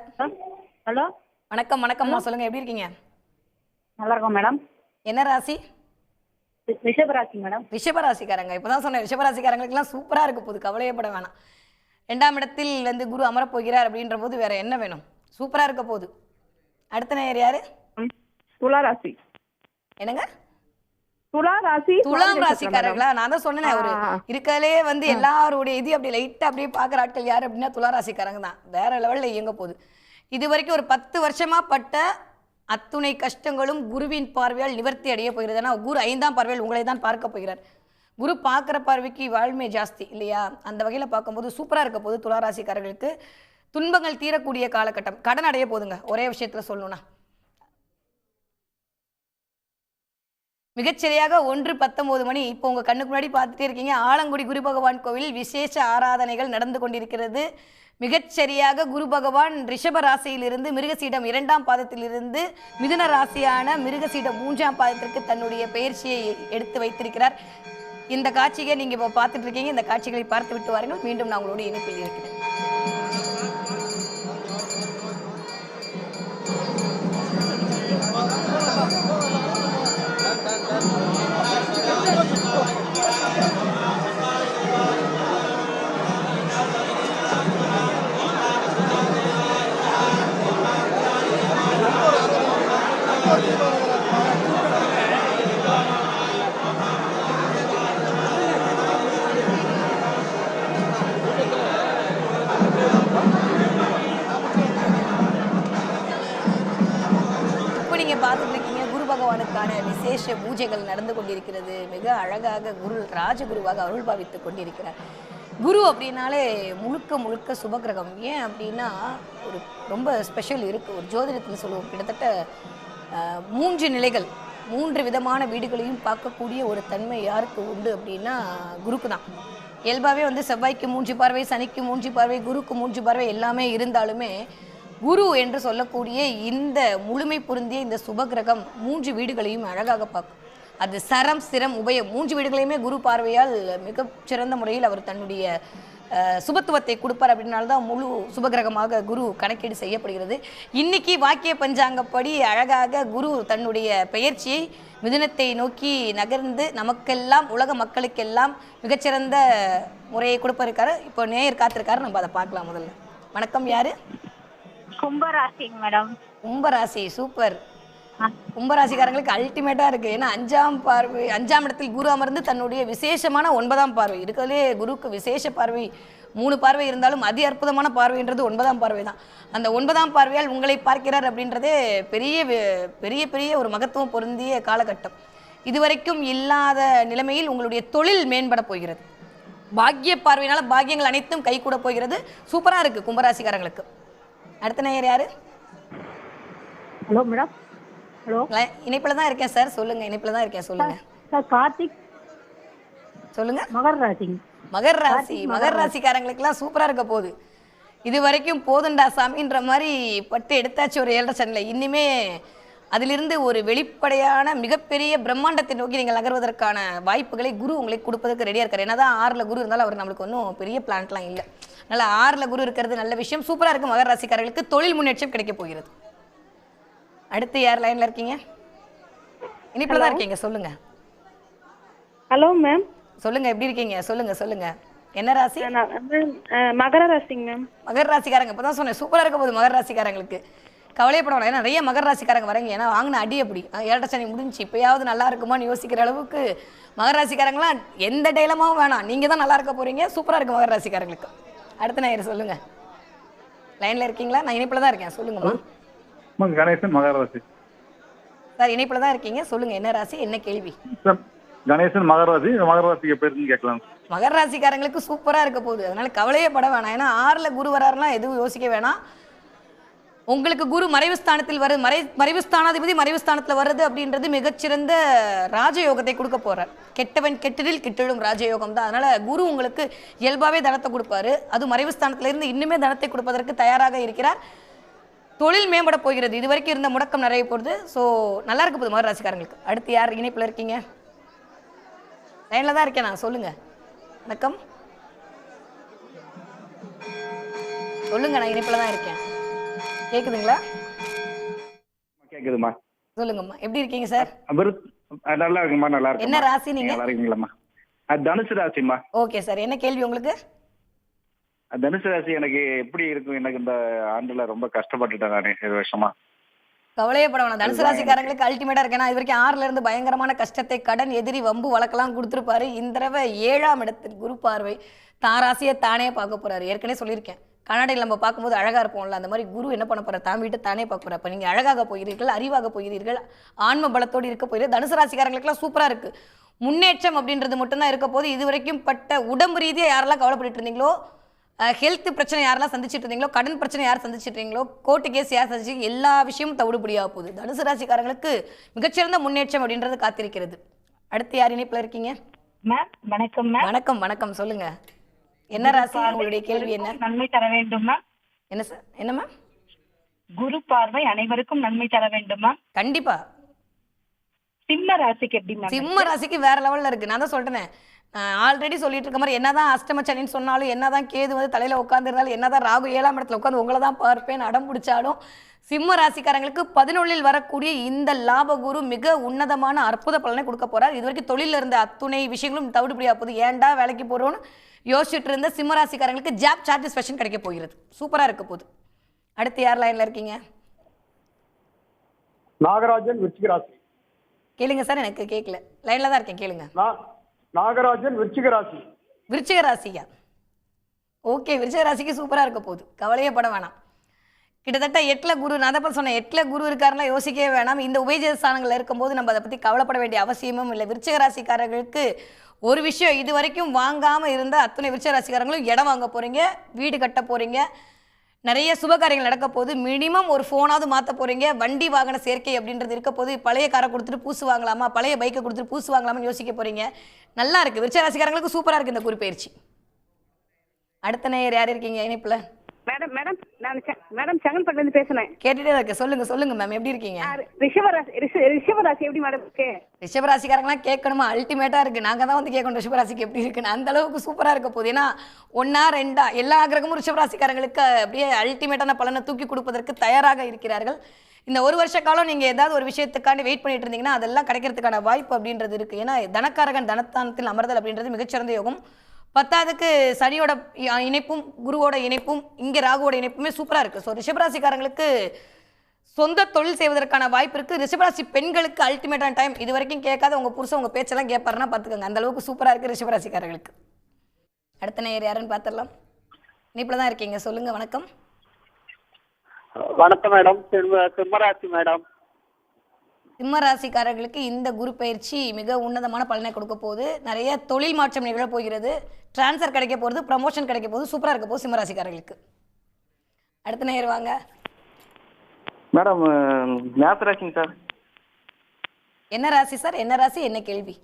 ஹலோ, வணக்கம் வணக்கம்மா. சொல்லுங்க, எப்படி இருக்கீங்க? நல்லா இருக்கோம் மேடம். என்ன ராசி? ரிஷபராசி மேடம். ரிஷபராசிக்காரங்க. இப்பதான் சொன்னேன், ரிஷபராசிக்காரங்களுக்குலாம் சூப்பரா இருக்க போகுது, கவலையப்பட வேணாம். 2ஆம் இடத்தில் வந்து குரு அமரப் போகிறார் அப்படின்ற போது வேற என்ன வேணும்? சூப்பரா இருக்க போகுது. அடுத்த நேயர் யாரு? துலா ராசி. என்னங்க? துலா ராசி. துலாம் ராசிக்காரங்களா? நான் தான் சொன்னேன், ஒரு இருக்கலே வந்து எல்லாருடைய இது அப்படி லைட்டா அப்படியே பாக்குற ஆட்கள் யாரு அப்படின்னா துலா ராசிக்காரங்க தான். வேற லெவல்ல இயங்க போகுது. இது வரைக்கும் ஒரு 10 வருஷமா பட்ட அத்துணை கஷ்டங்களும் குருவின் பார்வையால் நிவர்த்தி அடைய போகிறது. ஏன்னா குரு 5ஆம் பார்வையால் உங்களை தான் பார்க்க போகிறார். குரு பார்க்குற பார்வைக்கு வாழ்மை ஜாஸ்தி இல்லையா? அந்த வகையில் பார்க்கும்போது சூப்பராக இருக்க போது துளாராசிக்காரர்களுக்கு துன்பங்கள் தீரக்கூடிய காலகட்டம். கடன் அடைய போதுங்க. ஒரே விஷயத்தில் சொல்லணும்னா மிகச்சரியாக 1:19 மணி இப்போ உங்கள் கண்ணுக்கு முன்னாடி பார்த்துட்டே இருக்கீங்க. ஆலங்குடி குரு பகவான் கோவிலில் விசேஷ ஆராதனைகள் நடந்து கொண்டிருக்கிறது. மிகச்சரியாக குரு பகவான் ரிஷப ராசியிலிருந்து மிருகசீடம் 2ஆம் பாதத்திலிருந்து மிதுன ராசியான மிருகசீடம் 3ஆம் பாதத்திற்கு தன்னுடைய பயிற்சியை எடுத்து வைத்திருக்கிறார். இந்த காட்சியை நீங்கள் இப்போ பார்த்துட்டு இருக்கீங்க. இந்த காட்சிகளை பார்த்து விட்டு வாருங்கள். மீண்டும் நான் உங்களோட இணைப்பில் இருக்கிறேன். பார்த்துட்டு இருக்கீங்க. குரு பகவானுக்கான விசேஷ பூஜைகள் நடந்து கொண்டிருக்கிறது. மிக அழகாக குரு ராஜகுருவாக அருள் பாவித்துக் கொண்டிருக்கிறார். குரு அப்படின்னாலே முழுக்க முழுக்க சுபகிரகம். ஏன் அப்படின்னா ஒரு ரொம்ப ஸ்பெஷல் இருக்குது. ஒரு ஜோதிடத்தில் சொல்லுவோம், கிட்டத்தட்ட 3 நிலைகள், 3 விதமான வீடுகளையும் பார்க்கக்கூடிய ஒரு தன்மை யாருக்கு உண்டு அப்படின்னா குருக்கு தான். இயல்பாகவே வந்து செவ்வாய்க்கு 3 பார்வை, சனிக்கு 3 பார்வை, குருக்கு 3 பார்வை எல்லாமே இருந்தாலுமே குரு என்று சொல்லக்கூடிய இந்த முழுமை பொருந்திய இந்த சுபகிரகம் 3 வீடுகளையும் அழகாக பார்க்கும். அது சரம் சிரம் உபயம் 3 வீடுகளையுமே குரு பார்வையால் மிகச்சிறந்த முறையில் அவர் தன்னுடைய சுபத்துவத்தை கொடுப்பார். அப்படின்னால்தான் முழு சுபகிரகமாக குரு கணக்கீடு செய்யப்படுகிறது. இன்னைக்கு வாக்கிய பஞ்சாங்கப்படி அழகாக குரு தன்னுடைய பெயர்ச்சியை மிதுனத்தை நோக்கி நகர்ந்து நமக்கெல்லாம் உலக மக்களுக்கெல்லாம் மிகச்சிறந்த முறையை கொடுப்பாருக்காரு. இப்போ நேயர் காத்திருக்காரு, நம்ம அதை பார்க்கலாம். முதல்ல வணக்கம். யாரு? கும்பராசி மேடம். கும்பராசி சூப்பர். கும்பராசிக்காரங்களுக்கு அல்டிமேட்டா இருக்கு. ஏன்னா 5ஆம் இடத்தில் குரு அமர்ந்து தன்னுடைய விசேஷமான 9ஆம் பார்வை இருக்கிறதுலே குருக்கு விசேஷ பார்வை 3 பார்வை இருந்தாலும் அதி அற்புதமான பார்வைன்றது 9ஆம் பார்வை தான். அந்த 9ஆம் பார்வையால் உங்களை பார்க்கிறார் அப்படின்றதே பெரிய பெரிய பெரிய ஒரு மகத்துவம் பொருந்திய காலகட்டம். இதுவரைக்கும் இல்லாத நிலைமையில் உங்களுடைய தொழில் மேம்பட போகிறது. பாக்கிய பார்வையினால பாக்கியங்கள் அனைத்தும் கை கூட போகிறது. சூப்பரா இருக்கு கும்பராசிக்காரங்களுக்கு. அடுத்த நேயர் யாரு? Hello madam. ஹலோ, இணைப்புல தான் இருக்கேன் சார். சொல்லுங்க. இணைப்புல தான் இருக்கேன். சொல்லுங்க சார். கார்த்திக். சொல்லுங்க. மகர் ராசி. மகர் ராசி. மகர் ராசிக்காரங்களுக்குலாம் சூப்பரா இருக்க போகுது. இது வரைக்கும் போதுண்டா சாமின்ற மாதிரி பட்டு எடுத்தாச்சு ஒரு 7.5 சனியில். இனிமே அதிலிருந்து ஒரு வெளிப்படையான மிகப்பெரிய பிரம்மாண்டத்தை நோக்கி நீங்கள் நகர்வதற்கான வாய்ப்புகளை குரு உங்களுக்கு கொடுப்பதற்கு ரெடியாக இருக்கார். என்னதான் 6ல் குரு இருந்தாலும் அவர் நம்மளுக்கு ஒன்றும் பெரிய பிளான்ட்லாம் இல்லை. அதனால் 6ல் குரு இருக்கிறது நல்ல விஷயம். சூப்பராக இருக்குது. மகர ராசிக்காரர்களுக்கு தொழில் முன்னேற்றம் கிடைக்க போகிறது. அடுத்து யார் லைனில் இருக்கீங்க? இனிப்பில் தான் இருக்கீங்க. சொல்லுங்க. Hello ma'am. சொல்லுங்க. எப்படி இருக்கீங்க? சொல்லுங்க சொல்லுங்க. என்ன ராசி? மகர ராசிங்க மேம். மகர ராசிக்காரங்க இப்போ தான் சொன்னேன், சூப்பராக இருக்க போகுது மகர ராசிக்காரங்களுக்கு. கவலையப்பட வேணாம். ஏன்னா நிறைய மகர ராசிக்காரங்க வரீங்க. ஏன்னா வாங்கின அடி அப்படி 7.5 சனி முடிஞ்சு இப்போயாவது நல்லா இருக்குமான்னு யோசிக்கிற அளவுக்கு மகர ராசிக்காரங்களாம் எந்த டைலமாவும் வேணாம், நீங்கள் தான் நல்லா இருக்க போகிறீங்க. சூப்பராக இருக்குது மகர ராசிக்காரங்களுக்கு. அடுத்த நேயர் சொல்லுங்கள். லைனில் இருக்கீங்களா? நான் இணைப்பில் தான் இருக்கேன். சொல்லுங்கம்மா. கணேசன் மகர ராசி சார். இணைப்பில் தான் இருக்கீங்க. சொல்லுங்கள். என்ன ராசி, என்ன கேள்வி? கணேசன் மகர ராசி. மகர ராசிக்கு பேருன்னு கேட்கலாம். மகர ராசிக்காரங்களுக்கு சூப்பராக இருக்க போகுது. அதனால கவலையே பட வேணாம். ஏன்னா 6ல் குரு வராருலாம் எதுவும் யோசிக்க வேணாம். உங்களுக்கு குரு மறைவு ஸ்தானத்தில் வருது. மறைவு ஸ்தானாதிபதி மறைவு ஸ்தானத்தில் வருது அப்படின்றது மிகச்சிறந்த ராஜயோகத்தை கொடுக்க போறார். கெட்டவன் கெட்டதில் கிட்டிடும் ராஜயோகம் தான். அதனால குரு உங்களுக்கு இயல்பாகவே தனத்தை கொடுப்பாரு. அது மறைவு ஸ்தானத்திலிருந்து இன்னுமே தனத்தை கொடுப்பதற்கு தயாராக இருக்கிறார். தொழில் மேம்பட போகிறது. இது வரைக்கும் இருந்த முடக்கம் நிறைய போகுது. ஸோ நல்லா இருக்க போகுது மகர ராசிக்காரங்களுக்கு. அடுத்து யார் இணைப்பில் இருக்கீங்க? லைனில் தான் இருக்கேன் நான். சொல்லுங்க. வணக்கம். சொல்லுங்க. நான் இணைப்பில் தான் இருக்கேன். கேக்குதுங்களா? கேக்குதுமா. சொல்லுங்கம்மா, எப்படி இருக்கீங்க சார்? நல்லா இருக்குமா, நல்லா என்ன இருக்கு. ராசி நீங்க? நல்லா இருக்கீங்களாம்மா? தனுசு ராசிம்மா. ஓகே சார், என்ன கேள்வி உங்களுக்கு? தனுசு ராசி எனக்கு எப்படி இருக்கும்? எனக்கு இந்த ஆண்டுல ரொம்ப கஷ்டப்பட்டுட்டேன் நானு 7 வருஷமா. கவலையே பட வேணாம். தனுசு ராசிக்காரங்களுக்கு அல்டிமேட்டா இருக்கு. ஏன்னா இது வரைக்கும் 6ல இருந்து பயங்கரமான கஷ்டத்தை, கடன், எதிரி, வம்பு வழக்கெல்லாம் கொடுத்துருப்பாரு. இந்த தடவை 7ஆம் இடத்தில் குரு பார்வை தான் ராசியை தானே பார்க்க போறாரு. ஏற்கனவே சொல்லியிருக்கேன், கண்ணாடியில் நம்ம பார்க்கும்போது அழகா இருப்போம்ல, அந்த மாதிரி குரு என்ன பண்ண போறாரு, தான் வீட்டை தானே பார்க்க போறாரு. அப்ப நீங்க அழகாக போகிறீர்கள், அறிவாக போகிறீர்கள், ஆன்ம பலத்தோடு இருக்க போகிறீர்கள். தனுசு ராசிக்காரங்களுக்குலாம் சூப்பரா இருக்கு. முன்னேற்றம் அப்படின்றது மட்டும்தான் இருக்க போது. இது வரைக்கும் பட்ட உடம்பு ரீதியா யாரெல்லாம் கவலைப்பட்டு இருந்தீங்களோ, ஹெல்த் பிரச்சனை யாரெல்லாம் சந்திச்சுட்டு இருந்தீங்களோ, கடன் பிரச்சனை யார் சந்திச்சுட்டு இருக்கீங்களோ, கோர்ட்டு கேஸ் யார் சந்திச்சு, எல்லா விஷயமும் தவிடுபடியாக போகுது. தனுசு ராசிக்காரங்களுக்கு மிகச்சிறந்த முன்னேற்றம் அப்படின்றது காத்திருக்கிறது. அடுத்து யார் இணைப்புல இருக்கீங்க? மேம் வணக்கம் மேம். வணக்கம் வணக்கம், சொல்லுங்க. என்ன ராசி, உங்களுடைய கேள்வி என்ன? நன்மை தர வேண்டும் மேம். என்ன சார், என்ன மேம்? குரு பார்வை அனைவருக்கும் நன்மை தர வேண்டும் மேம். கண்டிப்பா. சிம்ம ராசிக்கு எப்படி மேம்? சிம்ம ராசிக்கு வேற லெவல்ல இருக்கு. நான் தான் சொல்றேன், ஆல்ரெடி சொல்லிட்டு இருக்க மாதிரி, என்னதான் அஷ்டமச்சனின்னு சொன்னாலும், என்னதான் கேது வந்து தலையில உட்காந்துருந்தாலும், என்னதான் ராகு 7ஆம் இடத்துல உட்காந்து உங்களை தான் பார்ப்பேன் அடம் பிடிச்சாலும், சிம்ம ராசிக்காரங்களுக்கு 11ல் வரக்கூடிய இந்த லாபகுரு மிக உன்னதமான அற்புத பலனை கொடுக்க போறார். இது வரைக்கும் தொழில இருந்த அத்துணை விஷயங்களும் தவிடுபடியா போகுது. ஏன்டா வேலைக்கு போறோம்னு யோசிச்சுட்டு இருந்த சிம்ம ராசிக்காரங்களுக்கு ஜாப் சாட்டிஸ்ஃபேக்ஷன் கிடைக்க போகிறது. சூப்பரா இருக்க போகுது. அடுத்து யார் லைன்ல இருக்கீங்க? நாகராஜன் விருச்சிக ராசி. கேளுங்க சார், எனக்கு கேட்கல, லைன்ல தான் இருக்கேன், கேளுங்க. நாகராஜன் விருச்சிக ராசி. விருச்சிக ராசியா? ஓகே, விருச்சிக ராசிக்கு சூப்பரா இருக்க போகுது, கவலையே பட வேணாம். கிட்டத்தட்ட 8ல குரு, நான் தான் சொன்னேன் 8ல குரு இருக்காருன்னா யோசிக்கவே வேணாம். இந்த உபயஜ ஸ்தானங்கள் இருக்கும்போது நம்ம அதை பத்தி கவலைப்பட வேண்டிய அவசியமும் இல்லை. விருச்சிக ராசிக்காரர்களுக்கு ஒரு விஷயம், இது வரைக்கும் வாங்காம இருந்த அத்தனை விருச்சிக ராசிக்காரங்களும் இடம் வாங்க போறீங்க, வீடு கட்ட போறீங்க, நிறைய சுபகாரியங்கள் நடக்க போகுது. மினிமம் ஒரு ஃபோனாவது மாற்ற போறீங்க, வண்டி வாகன சேர்க்கை அப்படின்றது இருக்க போது. பழைய காரை கொடுத்துட்டு பூசு வாங்கலாமா, பழைய பைக்கை கொடுத்துட்டு பூசு வாங்கலாமான்னு யோசிக்க போறீங்க. நல்லா இருக்கு, விருச்சிக ராசிக்காரங்களுக்கு சூப்பரா இருக்கு இந்த குரு பயிற்சி. அடுத்த நேயர் யார் இருக்கீங்க இணைப்புல? மேடம் மேடம் நான் மேடம் செங்கல்பட்டுல இருந்து பேசுறேன். கேட்டுட்டே இருக்கு, சொல்லுங்க சொல்லுங்க மேம், எப்படி இருக்கீங்க? ரிஷபராசி எப்படி மேடம் இருக்கு? ரிஷபராசிக்காரங்களாம் கேட்கணுமா? அல்டிமேட்டா இருக்கு. நாங்க தான் வந்து கேட்கணும் ரிஷபராசிக்கு எப்படி இருக்குன்னு. அந்த அளவுக்கு சூப்பரா இருக்க போகுது. ஏன்னா 1ஆ 2ஆ எல்லா கிரகமும் ரிஷபராசிக்காரங்களுக்கு அப்படியே அல்டிமேட்டான பலனை தூக்கி கொடுப்பதற்கு தயாராக இருக்கிறார்கள். இந்த ஒரு வருஷ காலம் நீங்க ஏதாவது ஒரு விஷயத்துக்காண்டி வெயிட் பண்ணிட்டு இருந்தீங்கன்னா அதெல்லாம் கிடைக்கிறதுக்கான வாய்ப்பு அப்படின்றது இருக்கு. ஏன்னா தனக்காரகன் தனத்தானத்தில் அமர்தல் அப்படின்றது மிகச்சிறந்த யோகம். 10ஆவதுக்கு சனியோட இணைப்பும் குருவோட இணைப்பும் இங்கே ராகுவோட இணைப்புமே சூப்பராக இருக்குது. ஸோ ரிஷபராசிக்காரங்களுக்கு சொந்த தொழில் செய்வதற்கான வாய்ப்பு இருக்குது. ரிஷபராசி பெண்களுக்கு அல்டிமேட்டான டைம். இது வரைக்கும் கேட்காத உங்கள் புருஷன் உங்கள் பேச்செல்லாம் கேட்பாருன்னா பார்த்துக்கோங்க, அந்த அளவுக்கு சூப்பராக இருக்குது ரிஷபராசிக்காரர்களுக்கு. அடுத்த நேயர் யாருன்னு பார்த்துடலாம். இணைப்பில் தான் இருக்கீங்க, சொல்லுங்கள். வணக்கம். வணக்கம் மேடம். சிம்மராசி மேடம். சிம்ம ராசிக்காரர்களுக்கு இந்த குரு பயிற்சி மிக உன்னதமான பலனை கொடுக்க போகுது. நிறைய தொழில் மாற்றம் நிகழ போகிறது, டிரான்ஸ்ஃபர் கிடைக்க போகிறது, ப்ரமோஷன் கிடைக்க போகுது, சூப்பராக இருக்க போகுது சிம்ம ராசிக்காரர்களுக்கு. அடுத்த நேயர் வாங்க. மேடம் மேச ராசிங்க சார். என்ன ராசி சார், என்ன ராசி, என்ன கேள்வி?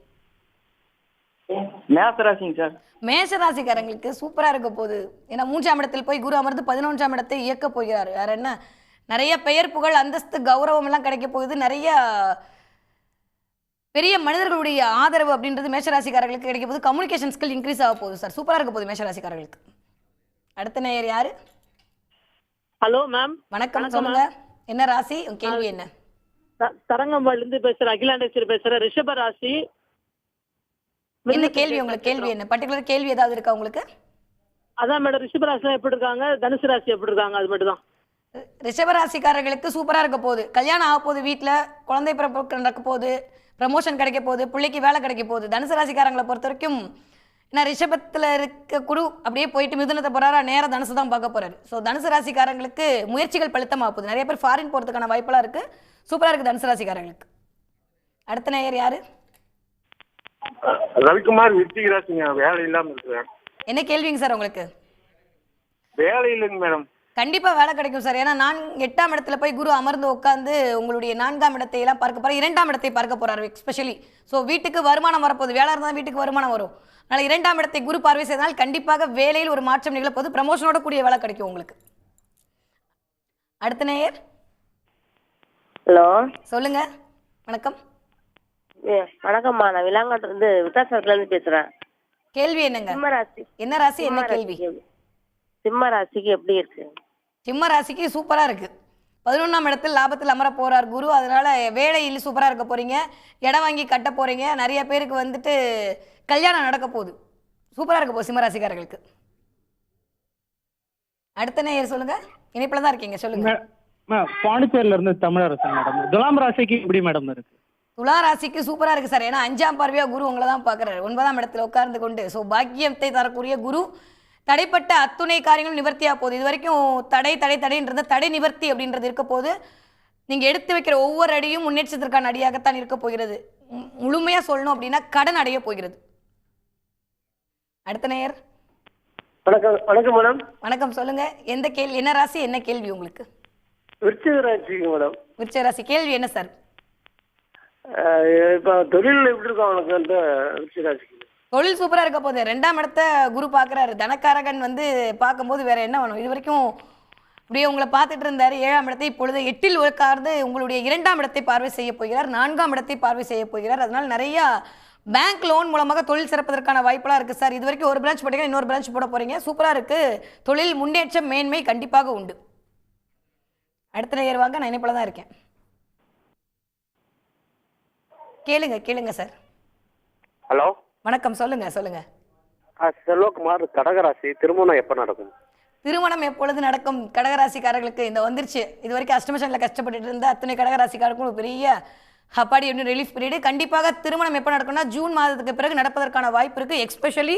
மேச ராசிங்க சார். மேஷ ராசிக்காரங்களுக்கு சூப்பராக இருக்க போகுது. ஏன்னா 3ஆம் இடத்தில் போய் குரு அமர்ந்து 11ஆம் இடத்தை இயக்க போகிறார். வேற என்ன, நிறைய பெயர் புகழ் அந்தஸ்து கௌரவம் எல்லாம் கிடைக்க போகுது. நிறைய பெரிய மனிதர்களுடைய ஆதரவு அப்படின்றது மேஷராசிக்காரர்களுக்கு கிடைக்க போகுது. கம்யூனிகேஷன் ஸ்கில் இன்க்ரீஸ் ஆக போகுது சார், சூப்பராக இருக்க போகுது மேஷராசிக்காரர்களுக்கு. அடுத்த நேயர் யாரு? Hello ma'am. வணக்கம், சொல்லுங்க. என்ன ராசி, உங்க கேள்வி என்ன? தரங்கம்பாடில இருந்து பேசுறேன், அகிலாண்டேஸ்வரி பேசுறேன். ரிஷப ராசி. என்ன கேள்வி உங்களுக்கு, கேள்வி என்ன பர்டிகுலர் கேள்வி ஏதாவது இருக்கா உங்களுக்கு? அதான் மேடம், ரிஷப ராசி எப்படி இருக்காங்க, தனுசு ராசி எப்படி இருக்காங்க, அது மட்டும் தான். ரிஷபராசிக்காரர்களுக்கு சூப்பராக இருக்க போகுது. கல்யாணம் ஆக போகுது, வீட்டில் குழந்தை பிறப்பு நடக்க போகுது, ப்ரமோஷன் கிடைக்க போகுது, பிள்ளைக்கு வேலை கிடைக்க போகுது. தனுசு ராசிக்காரங்களை பொறுத்த வரைக்கும் ஏன்னா ரிஷபத்தில் இருக்க குரு அப்படியே போயிட்டு மிதுனத்தை போகிறாரா, நேராக தனுசு தான் பார்க்க போகிறாரு. ஸோ தனுசு ராசிக்காரங்களுக்கு முயற்சிகள் பழுத்தமாக போகுது. நிறைய பேர் ஃபாரின் போகிறதுக்கான வாய்ப்பெல்லாம் இருக்குது, சூப்பராக இருக்குது தனுசு ராசிக்காரங்களுக்கு. அடுத்த நேயர் யாரு? ரவிக்குமார் விருச்சிக ராசிங்க. வேலை இல்லாமல் இருக்கிறேன். என்ன கேள்விங்க சார் உங்களுக்கு? வேலை இல்லைங்க மேடம். கண்டிப்பாக வேலை கிடைக்கும் சார். ஏன்னா 8ஆம் இடத்துல போய் குரு அமர்ந்து உட்காந்து உங்களுடைய 4ஆம் இடத்தை எல்லாம் பார்க்க போகிறார், 2ஆம் இடத்தை பார்க்க போகிறார் எஸ்பெஷலி. ஸோ வீட்டுக்கு வருமானம் வரப்போகுது, வேலை இருந்தால் வீட்டுக்கு வருமானம் வரும். அதனால் 2ஆம் இடத்தை குரு பார்வை செய்தால் கண்டிப்பாக வேலையில் ஒரு மாற்றம் நிகழப்போது, ப்ரமோஷனோட கூடிய வேலை கிடைக்கும் உங்களுக்கு. அடுத்த நேயர். ஹலோ, சொல்லுங்க. வணக்கம். வணக்கம்மா, நான் விலாங்காட்டுல இருந்து வித்தாசத்துல இருந்து பேசுறேன். கேள்வி என்னங்க? சிம்மராசி. என்ன ராசி, என்ன கேள்வி? சிம்ம ராசிக்கு எப்படி இருக்கு? சிம்ம ராசிக்கு சூப்பராக இருக்குது. 11ஆம் இடத்தில் லாபத்தில் அமர போகிறார் குரு. அதனால் வேலையில் சூப்பராக இருக்க போகிறீங்க, இடம் வாங்கி கட்ட போகிறீங்க, நிறைய பேருக்கு வந்துட்டு கல்யாணம் நடக்க போகுது, சூப்பராக இருக்க போகுது சிம்மராசிக்காரர்களுக்கு. அடுத்த நேயர் சொல்லுங்கள், இணைப்பில் தான் இருக்கீங்க, சொல்லுங்கள். பாண்டிச்சேரியில இருந்து தமிழரசன் மேடம். துலாம் ராசிக்கு எப்படி மேடம் இருக்கு? துலா ராசிக்கு சூப்பராக இருக்குது சார். ஏன்னா 5ஆம் பார்வையாக குரு உங்களை தான் பார்க்குறாரு, 9ஆம் இடத்துல உட்கார்ந்து கொண்டு. ஸோ பாக்கியத்தை தரக்கூடிய குரு தடைப்பட்ட அத்துணை காரியங்களும் நிவர்த்தியாக போகுது. இது வரைக்கும் தடைன்றது தடை நிவர்த்தி அப்படின்றது இருக்க போது. நீங்கள் எடுத்து வைக்கிற ஒவ்வொரு அடியும் முன்னேற்றத்திற்கான அடியாகத்தான் இருக்க போகிறது. முழுமையாக சொல்லணும் அப்படின்னா கடன் அடைய போகிறது. அடுத்த நேயர். வணக்கம். வணக்கம் மேடம். வணக்கம், சொல்லுங்க. எந்த கேள்வி, என்ன ராசி, என்ன கேள்வி உங்களுக்கு? விருச்சிக ராசிங்க மேடம். விருச்சிக ராசி, கேள்வி என்ன சார்? இப்போ தொழில் எப்படி இருக்கும் அவனுக்கு அந்த விருச்சிக ராசிக்கு? தொழில் சூப்பராக இருக்க போகுது. 2ஆம் இடத்த குரு பார்க்குறாரு. தனக்காரகன் வந்து பார்க்கும்போது வேற என்ன வேணும்? இது வரைக்கும் அப்படியே உங்களை பார்த்துட்டு இருந்தார் 7ஆம் இடத்தை, இப்பொழுது 8இல் உட்கார்ந்து உங்களுடைய 2ஆம் இடத்தை பார்வை செய்ய போகிறார், 4ஆம் இடத்தை பார்வை செய்ய போகிறார். அதனால் நிறையா பேங்க் லோன் மூலமாக தொழில் சிறப்பதற்கான வாய்ப்பெல்லாம் இருக்குது சார். இது வரைக்கும் ஒரு பிரான்ச் போட்டீங்கன்னா இன்னொரு பிரான்ச் போட போகிறீங்க, சூப்பராக இருக்குது. தொழில் முன்னேற்றம் மேன்மை கண்டிப்பாக உண்டு. அடுத்த நேயர் வாங்க, நான் இணைப்பில் தான் இருக்கேன். கேளுங்க சார். ஹலோ, வணக்கம், சொல்லுங்க. செல்வகுமார், கடகராசி. திருமணம் எப்போ நடக்கும்? திருமணம் எப்பொழுது நடக்கும்? கடகராசிக்காரர்களுக்கு இந்த வந்துருச்சு. இது வரைக்கும் அஷ்டமசனில் கஷ்டப்பட்டுட்டு இருந்த அத்தனை கடகராசிக்காரருக்கும் ஒரு பெரிய அப்பாடி அப்படின்னு ரிலீஃப் பீரியடு. கண்டிப்பாக திருமணம் எப்போ நடக்கும்னா ஜூன் மாதத்துக்கு பிறகு நடப்பதற்கான வாய்ப்பு இருக்குது. எக்ஸ்பெஷலி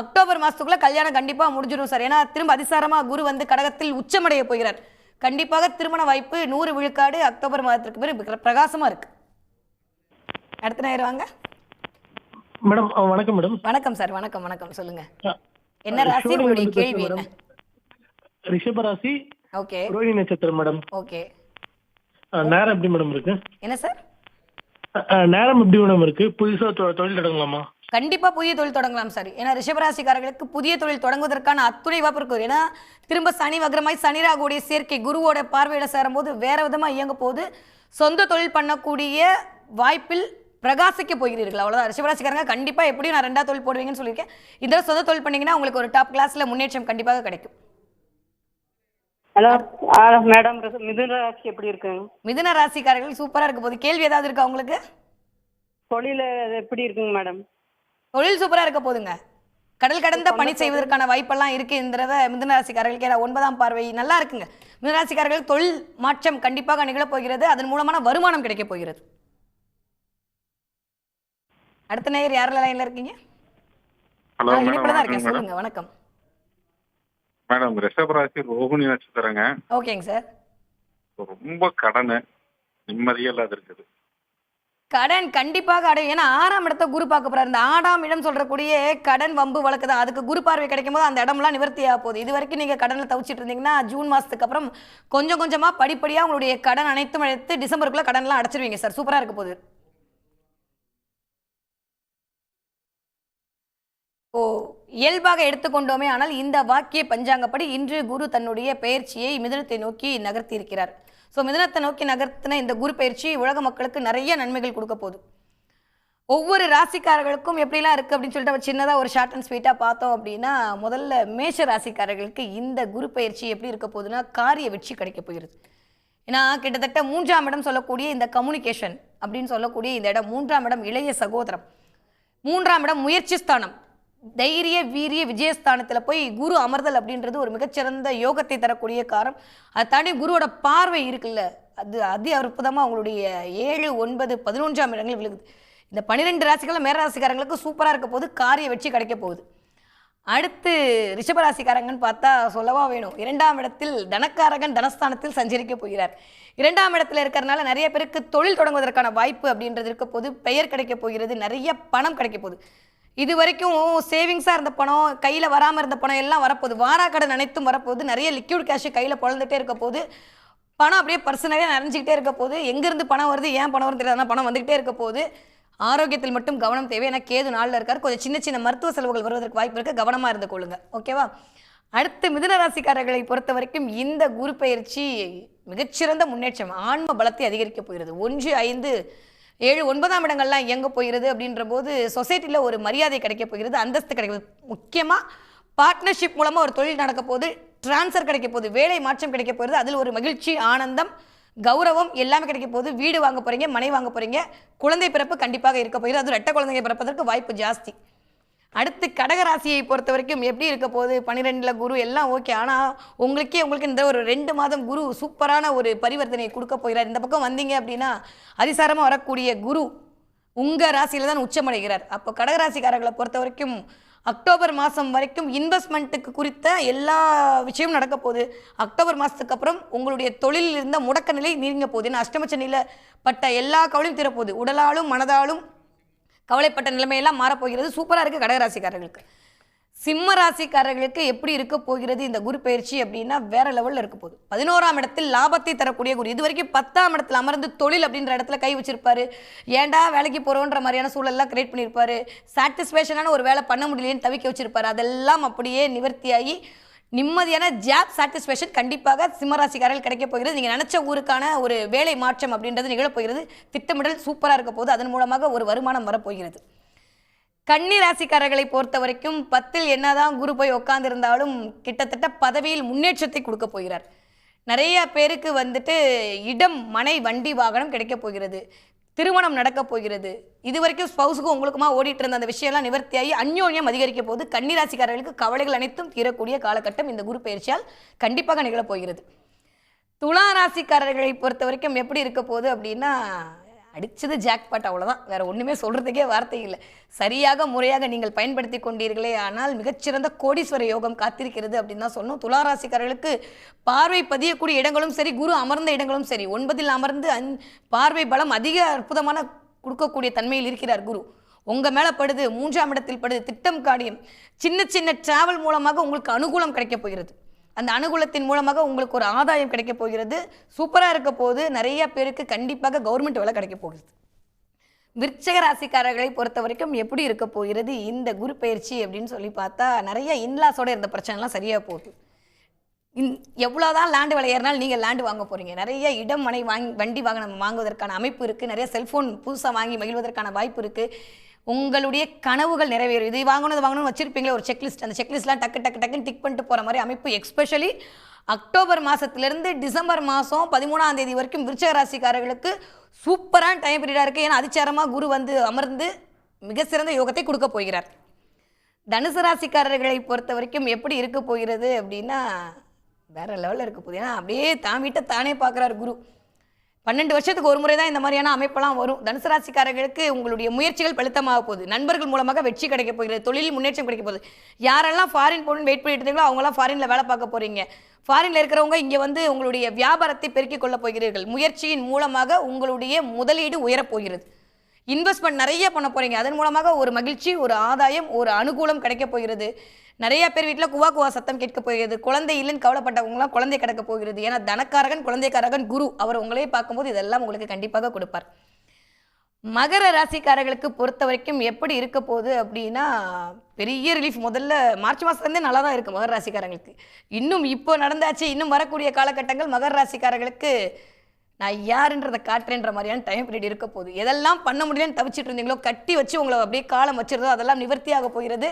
அக்டோபர் மாதத்துக்குள்ளே கல்யாணம் கண்டிப்பாக முடிஞ்சிடும் சார். ஏன்னா திரும்ப அதிசாரமாக குரு வந்து கடகத்தில் உச்சமடைய போகிறார். கண்டிப்பாக திருமண வாய்ப்பு 100 விழுக்காடு அக்டோபர் மாதத்துக்கு பிறகு பிரகாசமாக இருக்குது. அடுத்த நேரம் வாங்க. மேடம் வணக்கம் மேடம். வணக்கம் சார். வணக்கம், சொல்லுங்க. என்ன ராசி, உங்களுடைய கேள்வி என்ன? ரிஷப ராசி. ஓகே. ரோஹிணி நட்சத்திரம் மேடம். ஓகே. நேரம் எப்படி மேடம் இருக்கு? என்ன சார்? நேரம் எப்படி மேடம் இருக்கு? புதுசா தொழில் தொடங்கலாமா? கண்டிப்பா புதிய தொழில் தொடங்கலாம் சார். ஏன்னா ரிஷபராசிக்காரர்களுக்கு புதிய தொழில் தொடங்குவதற்கான அத்துணை வாய்ப்பு இருக்கு. ஏன்னா திரும்ப சனி வக்ரமாய் சனி ராகுடைய சேர்க்கை குருவோட பார்வையிட சேரும்போது வேற விதமா இயங்க போது. சொந்த தொழில் பண்ணக்கூடிய வாய்ப்பில் பிரகாசிக்க போகிறீர்கள், அவ்வளவுதான். ரிஷபராசிக்காரங்க கண்டிப்பா எப்படியும் நான் 2ஆவது தொழில் போடுவீங்கன்னு சொல்லியிருக்கேன். இந்த சொந்த தொழில் பண்ணீங்கன்னா உங்களுக்கு ஒரு டாப் கிளாஸ்ல முன்னேற்றம் கண்டிப்பாக கிடைக்கும். ஹலோ மேடம், மிதுன ராசி எப்படி இருக்குங்க? மிதுன ராசிக்காரர்கள் சூப்பரா இருக்க போது. கேள்வி ஏதாவது இருக்கா உங்களுக்கு? தொழில எப்படி இருக்குங்க மேடம்? தொழில் சூப்பரா இருக்க போதுங்க. கடல் கடந்த பணி செய்வதற்கான வாய்ப்பெல்லாம் இருக்கு இந்த தடவை மிதுன ராசிக்காரர்களுக்கு. 9ஆம் பார்வை நல்லா இருக்குங்க. மிதுன ராசிக்காரர்கள் தொழில் மாற்றம் கண்டிப்பாக நிகழப் போகிறது. அதன் மூலமான வருமானம் கிடைக்க போகிறது. அடுத்த நேயர் யாரெல்லாம் லைன்ல இருக்கீங்க? ஹலோ இணைப்புல தான் இருக்கேன், சொல்லுங்க. வணக்கம் மேடம். ரிஷபராசி ரோகிணி நட்சத்திரங்க. ஓகேங்க சார். ரொம்ப கடன் நிம்மதியே இல்லாத இருக்குது. கடன் கண்டிப்பாக அடையும். ஏன்னா 6ஆம் இடத்தை குரு பார்க்க போறாரு. இந்த 6ஆம் இடம் சொல்றக்கூடிய கடன் வம்பு வழக்கு தான். அதுக்கு குரு பார்வை கிடைக்கும் போது அந்த இடம்லாம் நிவர்த்தியாக போகுது. இது வரைக்கும் நீங்க கடன்ல தவிச்சிட்டு இருந்தீங்கன்னா ஜூன் மாசத்துக்கு அப்புறம் கொஞ்சம் கொஞ்சமா படிப்படியா உங்களுடைய கடன் அனைத்தும் எடுத்து டிசம்பருக்குள்ள கடன்லாம் அடைச்சிருவீங்க சார். சூப்பரா இருக்க போகுது. ஓ, இயல்பாக எடுத்துக்கொண்டோமே ஆனால் இந்த வாக்கிய பஞ்சாங்கப்படி இன்று குரு தன்னுடைய பயிற்சியை மிதுனத்தை நோக்கி நகர்த்தி இருக்கிறார். ஸோ மிதுனத்தை நோக்கி நகர்த்தின இந்த குரு பயிற்சி உலக மக்களுக்கு நிறைய நன்மைகள் கொடுக்க போகுது. ஒவ்வொரு ராசிக்காரர்களுக்கும் எப்படிலாம் இருக்குது அப்படின்னு சொல்லிட்டு சின்னதாக ஒரு ஷார்ட் அண்ட் ஸ்வீட்டாக பார்த்தோம் அப்படின்னா, முதல்ல மேஷ ராசிக்காரர்களுக்கு இந்த குரு பயிற்சி எப்படி இருக்க போகுதுன்னா காரிய வெற்றி கிடைக்க போகிறது. ஏன்னா கிட்டத்தட்ட 3ஆம் இடம் சொல்லக்கூடிய இந்த கம்யூனிகேஷன் அப்படின்னு சொல்லக்கூடிய இந்த இடம், 3ஆம் இடம் இளைய சகோதரம், 3ஆம் இடம் முயற்சி ஸ்தானம், தைரிய வீரிய விஜயஸ்தானத்தில் போய் குரு அமர்தல் அப்படின்றது ஒரு மிகச்சிறந்த யோகத்தை தரக்கூடிய காரம். அதை தாண்டி குருவோட பார்வை இருக்குல்ல, அது அதி அற்புதமாக உங்களுடைய 7, 9, 11ஆம் இடங்கள் விழுகுது. இந்த 12 ராசிகளும் மேர ராசிக்காரங்களுக்கு சூப்பராக இருக்க போது. காரிய வெற்றி கிடைக்க போகுது. அடுத்து ரிஷபராசிக்காரங்கன்னு பார்த்தா சொல்லவா வேணும். 2ஆம் இடத்தில் தனக்காரகன் தனஸ்தானத்தில் சஞ்சரிக்க போகிறார். 2ஆம் இடத்துல இருக்கிறதுனால நிறைய பேருக்கு தொழில் தொடங்குவதற்கான வாய்ப்பு அப்படின்றது இருக்க போது. பெயர் கிடைக்க போகிறது. நிறைய பணம் கிடைக்க போகுது. இது வரைக்கும் சேவிங்ஸாக இருந்த பணம், கையில் வராமல் இருந்த பணம் எல்லாம் வரப்போகுது. வாராக்கடன் அனைத்தும் வரப்போகுது. நிறைய லிக்விட் கேஷ் கையில் பொழந்துட்டே இருக்க போது. பணம் அப்படியே பர்சனலாக நிறைஞ்சிக்கிட்டே இருக்க போது. எங்கேருந்து பணம் வருது, ஏன் பணம் வருது தெரியாதுனா பணம் வந்துக்கிட்டே இருக்க போது. ஆரோக்கியத்தில் மட்டும் கவனம் தேவை. ஏன்னா கேது 4ல் இருக்கார். கொஞ்சம் சின்ன சின்ன மருத்துவ செலவுகள் வருவதற்கு வாய்ப்பு இருக்குது. கவனமாக இருந்து கொள்ளுங்க, ஓகேவா? அடுத்து மிதுன ராசிக்காரர்களை பொறுத்த வரைக்கும் இந்த குரு பயிற்சி மிகச்சிறந்த முன்னேற்றம், ஆன்ம பலத்தை அதிகரிக்க போகிறது. 1, 5, 7, 9ஆம் இடங்கள்லாம் இயங்க போகிறது. அப்படின்ற போது சொசைட்டியில் ஒரு மரியாதை கிடைக்க போகிறது, அந்தஸ்து கிடைக்கிறது. முக்கியமாக பார்ட்னர்ஷிப் மூலமாக ஒரு தொழில் நடக்க போது. டிரான்ஸ்ஃபர் கிடைக்க போகுது, வேலை மாற்றம் கிடைக்க போகிறது. அதில் ஒரு மகிழ்ச்சி, ஆனந்தம், கௌரவம் எல்லாமே கிடைக்க போகுது. வீடு வாங்க போகிறீங்க, மனை வாங்க போகிறீங்க. குழந்தை பிறப்பு கண்டிப்பாக இருக்க போகிறது. அது ரெட்டை குழந்தைங்க பிறப்பதற்கு வாய்ப்பு ஜாஸ்தி. அடுத்து கடகராசியை பொறுத்த வரைக்கும் எப்படி இருக்க போகுது? 12ல் குரு எல்லாம் ஓகே. ஆனால் உங்களுக்கு இந்த ஒரு 2 மாதம் குரு சூப்பரான ஒரு பரிவர்த்தனையை கொடுக்க போகிறார். இந்த பக்கம் வந்தீங்க அப்படின்னா அதிசாரமாக வரக்கூடிய குரு உங்கள் ராசியில் தான் உச்சமடைகிறார். அப்போ கடகராசிக்காரர்களை பொறுத்த வரைக்கும் அக்டோபர் மாதம் வரைக்கும் இன்வெஸ்ட்மெண்ட்டுக்கு குறித்த எல்லா விஷயமும் நடக்க போகுது. அக்டோபர் மாதத்துக்கு அப்புறம் உங்களுடைய தொழிலில் இருந்த முடக்க நிலை நீங்க போகுது. ஏன்னா அஷ்டமச்சனியில் பட்ட எல்லா கவலையும் தீரப்போகுது. உடலாலும் மனதாலும் கவலைப்பட்ட நிலைமையெல்லாம் மாறப்போகிறது. சூப்பராக இருக்குது கடகராசிக்காரர்களுக்கு. சிம்ம ராசிக்காரர்களுக்கு எப்படி இருக்க போகிறது இந்த குரு பயிற்சி அப்படின்னா வேற லெவலில் இருக்க போகுது. 11ஆம் இடத்தில் லாபத்தை தரக்கூடிய குரு. இது வரைக்கும் 10ஆம் இடத்துல அமர்ந்து தொழில் அப்படின்ற இடத்துல கை வச்சிருப்பாரு. ஏன்டா வேலைக்கு போகிறோன்ற மாதிரியான சூழல்லாம் கிரியேட் பண்ணியிருப்பாரு. சாட்டிஸ்ஃபேக்ஷனான ஒரு வேலை பண்ண முடியலன்னு தவிக்க வச்சிருப்பாரு. அதெல்லாம் அப்படியே நிவர்த்தியாகி நிம்மதியான ஜாப் சாட்டிஸ்ஃபேக்ஷன் கண்டிப்பாக சிம்மராசிக்காரர்கள் கிடைக்க போகிறது. நீங்கள் நினச்ச ஊருக்கான ஒரு வேலை மாற்றம் அப்படின்றது நிகழப்போகிறது. திட்டமிடல் சூப்பராக இருக்க போது. அதன் மூலமாக ஒரு வருமானம் வரப்போகிறது. கன்னி ராசிக்காரர்களை பொறுத்த வரைக்கும் 10ல் என்னதான் குரு போய் உட்கார்ந்திருந்தாலும் கிட்டத்தட்ட பதவியில் முன்னேற்றத்தை கொடுக்க போகிறார். நிறைய பேருக்கு வந்துட்டு இடம், மனை, வண்டி, வாகனம் கிடைக்க போகிறது. திருமணம் நடக்க போகிறது. இது வரைக்கும் ஸ்பௌஸுக்கும் உங்களுக்குமா ஓடிட்டு இருந்த அந்த விஷயம்லாம் நிவர்த்தியாகி அந்யோன்யம் அதிகரிக்க போது. கன்னிராசிக்காரர்களுக்கு கவலைகள் அனைத்தும் தீரக்கூடிய காலகட்டம் இந்த குரு பயிற்சியால் கண்டிப்பாக நிகழப் போகிறது. துலா ராசிக்காரர்களை பொறுத்த வரைக்கும் எப்படி இருக்க போகுது அப்படின்னா அடிச்சது ஜாக்பாட், அவ்வளோதான். வேற ஒன்றுமே சொல்கிறதுக்கே வார்த்தை இல்லை. சரியாக முறையாக நீங்கள் பயன்படுத்தி கொண்டீர்களே ஆனால் மிகச்சிறந்த கோடீஸ்வர யோகம் காத்திருக்கிறது அப்படின்னு தான் சொன்னோம். துளாராசிக்காரர்களுக்கு பார்வை பதியக்கூடிய இடங்களும் சரி, குரு அமர்ந்த இடங்களும் சரி, 9ல் அமர்ந்து பார்வை பலம் அதிக அற்புதமான கொடுக்கக்கூடிய தன்மையில் இருக்கிறார் குரு. உங்கள் மேலே படுது, 3ஆம் இடத்தில் படுது, திட்டம் காரியம், சின்ன சின்ன டிராவல் மூலமாக உங்களுக்கு அனுகூலம் கிடைக்கப் போகிறது. அந்த அனுகூலத்தின் மூலமாக உங்களுக்கு ஒரு ஆதாயம் கிடைக்க போகிறது. சூப்பராக இருக்க போது. நிறைய பேருக்கு கண்டிப்பாக கவர்மெண்ட் வேலை கிடைக்க போகுது. விருச்சிக ராசிக்காரர்களை பொறுத்த வரைக்கும் எப்படி இருக்க போகிறது இந்த குரு பயிற்சி அப்படின்னு சொல்லி பார்த்தா நிறைய இன்லாஸோட இருந்த பிரச்சனைலாம் சரியாக போகுது. எவ்வளோதான் லேண்டு விலை ஏறினாலும் நீங்கள் லேண்டு வாங்க போகிறீங்க. நிறைய இடம், மனை வண்டி வாகனம் வாங்குவதற்கான அமைப்பு இருக்குது. நிறைய செல்ஃபோன் புதுசாக வாங்கி மகிழ்வதற்கான வாய்ப்பு இருக்குது. உங்களுடைய கனவுகள் நிறைவேறும். இது வாங்கணும்னு வச்சிருப்பீங்களே ஒரு செக்லிஸ்ட். அந்த செக்லிஸ்ட்லாம் டக்குன்னு டிக் பண்ணிட்டு போகிற மாதிரி அமைப்பு. எஸ்பெஷலி அக்டோபர் மாதத்துலேருந்து டிசம்பர் மாதம் 13ஆம் தேதி வரைக்கும் விருச்சிக ராசிக்காரர்களுக்கு சூப்பரான டைம் பீரியடாக இருக்குது. ஏன்னா அதிச்சாரமாக குரு வந்து அமர்ந்து மிக சிறந்த யோகத்தை கொடுக்க போகிறார். தனுசு ராசிக்காரர்களை பொறுத்த வரைக்கும் எப்படி இருக்க போகிறது அப்படின்னா வேற லெவலில் இருக்க போகுது. ஏன்னா அப்படியே தான் வீட்டை தானே பார்க்குறார் குரு. 12 வருஷத்துக்கு ஒரு முறை தான் இந்த மாதிரியான அமைப்பெல்லாம் வரும். தனுசு ராசிக்காரர்களுக்கு உங்களுடைய முயற்சிகள் பலித்தமாக போகுது. நண்பர்கள் மூலமாக வெற்றி கிடைக்க போகிறது. தொழிலில் முன்னேற்றம் கிடைக்க போகுது. யாரெல்லாம் ஃபாரின் போகணும்னு வெயிட் பண்ணிட்டு இருந்தீங்களோ அவங்களாம் ஃபாரினில் வேலை பார்க்க போகிறீங்க. ஃபாரினில் இருக்கிறவங்க இங்கே வந்து உங்களுடைய வியாபாரத்தை பெருக்கிக் கொள்ளப் போகிறீர்கள். முயற்சியின் மூலமாக உங்களுடைய முதலீடு உயரப்போகிறது. இன்வெஸ்ட்மெண்ட் நிறைய பண்ண போகிறீங்க. அதன் மூலமாக ஒரு மகிழ்ச்சி, ஒரு ஆதாயம், ஒரு அனுகூலம் கிடைக்க போகிறது. நிறைய பேர் வீட்டில் குவா சத்தம் கேட்க போகிறது. குழந்தை இல்லைன்னு கவலைப்பட்டவங்களாம் குழந்தை கிடக்க போகிறது. ஏன்னா தனக்காரகன், குழந்தைக்காரகன் குரு. அவர் உங்களே பார்க்கும்போது இதெல்லாம் உங்களுக்கு கண்டிப்பாக கொடுப்பார். மகர ராசிக்காரர்களுக்கு பொறுத்த வரைக்கும் எப்படி இருக்க போகுது அப்படின்னா பெரிய ரிலீஃப். முதல்ல மார்ச் மாதத்துலேருந்தே நல்லா தான் இருக்குது மகர ராசிக்காரங்களுக்கு. இன்னும் இப்போ நடந்தாச்சு. இன்னும் வரக்கூடிய காலகட்டங்கள் மகர ராசிக்காரர்களுக்கு நான் யாருன்றதை காட்டுறேன்ற மாதிரியான டைம் பீரியட் இருக்க போகுது. எதெல்லாம் பண்ண முடியலன்னு தவிச்சிட்டு இருந்தீங்களோ, கட்டி வச்சு உங்களை அப்படியே காலம் வச்சிருந்தோ அதெல்லாம் நிவர்த்தியாக போகிறது.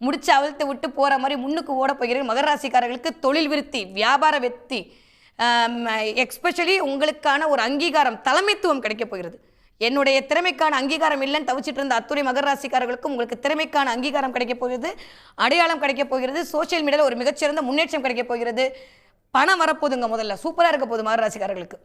முடிச்சு அவிழ்த்து விட்டு போகிற மாதிரி முன்னுக்கு ஓட போகிறது. மகர ராசிக்காரர்களுக்கு தொழில் விருத்தி, வியாபார வெற்றி, எக்ஸ்பெஷலி உங்களுக்கான ஒரு அங்கீகாரம், தலைமைத்துவம் கிடைக்க போகிறது. என்னுடைய திறமைக்கான அங்கீகாரம் இல்லைன்னு தவிச்சிட்டு இருந்த அத்துறை மகர ராசிக்காரர்களுக்கும் உங்களுக்கு திறமைக்கான அங்கீகாரம் கிடைக்க போகிறது. அடையாளம் கிடைக்க போகிறது. சோசியல் மீடியாவில் ஒரு மிகச்சிறந்த முன்னேற்றம் கிடைக்க போகிறது. பணம் வரப்போகுதுங்க. முதல்ல சூப்பராக இருக்க போகுது மகர ராசிக்காரர்களுக்கு.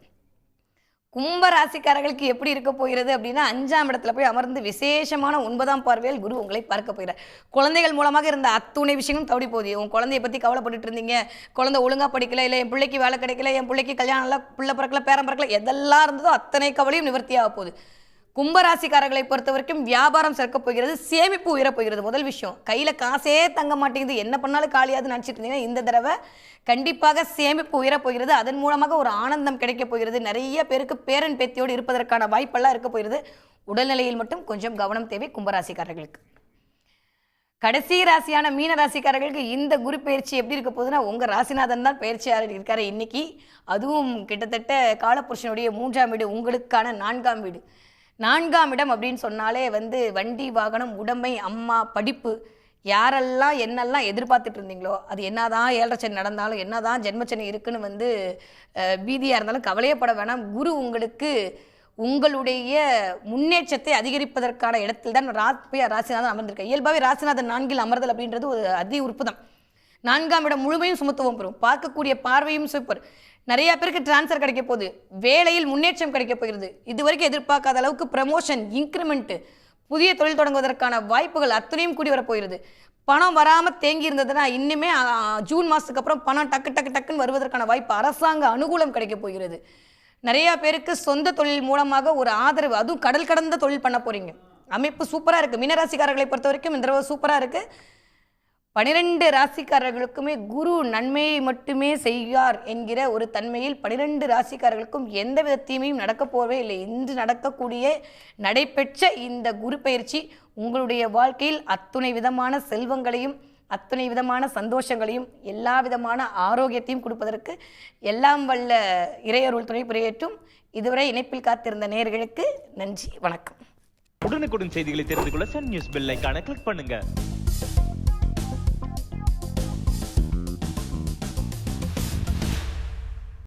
கும்ப ராசிக்காரர்களுக்கு எப்படி இருக்க போகிறது அப்படின்னா 5ஆம் இடத்துல போய் அமர்ந்து விசேஷமான 9ஆம் பார்வையில் குரு உங்களை பார்க்க போகிறார். குழந்தைகள் மூலமாக இருந்த அத்துணை விஷயங்களும் தவடி போகுது. உன் குழந்தைய பற்றி கவலைப்பட்டுட்டு இருந்தீங்க. குழந்தை ஒழுங்காக படிக்கல, இல்லை என் பிள்ளைக்கு வேலை கிடைக்கல, என் பிள்ளைக்கு கல்யாணம் இல்லை, பிள்ளை பிறக்கல, பேரம் பிறக்கல, எதெல்லாம் இருந்ததோ அத்தனை கவலையும் நிவர்த்தியாக போகுது. கும்பராசிக்காரர்களை பொறுத்த வரைக்கும் வியாபாரம் சேர்க்க போகிறது. சேமிப்பு உயரப்போகிறது. முதல் விஷயம், கையில் காசே தங்க மாட்டேங்குது, என்ன பண்ணாலும் காலியாவது நினச்சிட்டு இருந்தீங்கன்னா இந்த தடவை கண்டிப்பாக சேமிப்பு உயரப்போகிறது. அதன் மூலமாக ஒரு ஆனந்தம் கிடைக்க போகிறது. நிறைய பேருக்கு பேரன் பேத்தியோடு இருப்பதற்கான வாய்ப்பெல்லாம் இருக்க போகிறது. உடல்நிலையில் மட்டும் கொஞ்சம் கவனம் தேவை கும்பராசிக்காரர்களுக்கு. கடைசி ராசியான மீன ராசிக்காரர்களுக்கு இந்த குரு பயிற்சி எப்படி இருக்க போகுதுன்னா உங்கள் ராசிநாதன் தான் பயிற்சியாளர் இருக்காரு இன்னைக்கு. அதுவும் கிட்டத்தட்ட காலபுருஷனுடைய 3ஆம் வீடு, உங்களுக்கான 4ஆம் வீடு. 4ஆம் இடம் அப்படின்னு சொன்னாலே வந்து வண்டி வாகனம், உடைமை, அம்மா, படிப்பு யாரெல்லாம் என்னெல்லாம் எதிர்பார்த்துட்டு இருந்தீங்களோ அது என்னதான் 7.5 சனி நடந்தாலும் என்னதான் ஜென்மச்சனி இருக்குன்னு வந்து பீதியாக இருந்தாலும் கவலையப்பட வேணாம். குரு உங்களுக்கு உங்களுடைய முன்னேற்றத்தை அதிகரிப்பதற்கான இடத்தில் தான் ராசிநாதன் அமர்ந்திருக்க. இயல்பாகவே ராசிநாதன் 4ல் அமர்தல் அப்படின்றது ஒரு அதி உறுப்பு தான். 4ஆம் இடம் முழுமையும் சுமத்துவம் பெறும். பார்க்கக்கூடிய பார்வையும் சூப்பர். நிறைய பேருக்கு டிரான்ஸ்ஃபர் கிடைக்க போகுது, வேலையில் முன்னேற்றம் கிடைக்க போகிறது. இதுவரைக்கும் எதிர்பார்க்காத அளவுக்கு ப்ரமோஷன், இன்க்ரிமெண்ட்டு, புதிய தொழில் தொடங்குவதற்கான வாய்ப்புகள் அத்தனையும் கூடி வரப்போகிறது. பணம் வராமல் தேங்கி இருந்ததுன்னா இன்னுமே ஜூன் மாதத்துக்கு அப்புறம் பணம் டக்குன்னு வருவதற்கான வாய்ப்பு, அரசாங்க அனுகூலம் கிடைக்க போகிறது. நிறையா பேருக்கு சொந்த தொழில் மூலமாக ஒரு ஆதரவு, அதுவும் கடல் கடந்த தொழில் பண்ண போகிறீங்க. அமைப்பு சூப்பராக இருக்குது. மீனராசிக்காரர்களை பொறுத்த வரைக்கும் இந்த தடவை சூப்பராக இருக்குது. 12 ராசிக்காரர்களுக்குமே குரு நன்மையை மட்டுமே செய்யார் என்கிற ஒரு தன்மையில் 12 ராசிக்காரர்களுக்கும் எந்த வித தீமையும் நடக்கப் போவே இல்லை. இன்று நடக்கக்கூடிய நடைபெற்ற இந்த குரு பயிற்சி உங்களுடைய வாழ்க்கையில் அத்துணை விதமான செல்வங்களையும் அத்துணை விதமான சந்தோஷங்களையும் எல்லா விதமான ஆரோக்கியத்தையும் கொடுப்பதற்கு எல்லாம் வல்ல இறையருள் துணை புரியேற்றும். இதுவரை இணைப்பில் காத்திருந்த நேயர்களுக்கு நன்றி, வணக்கம். உடனுக்குடன் செய்திகளை தெரிந்து கொள்ள சன் நியூஸ் பெல் ஐகானை கிளிக் பண்ணுங்க.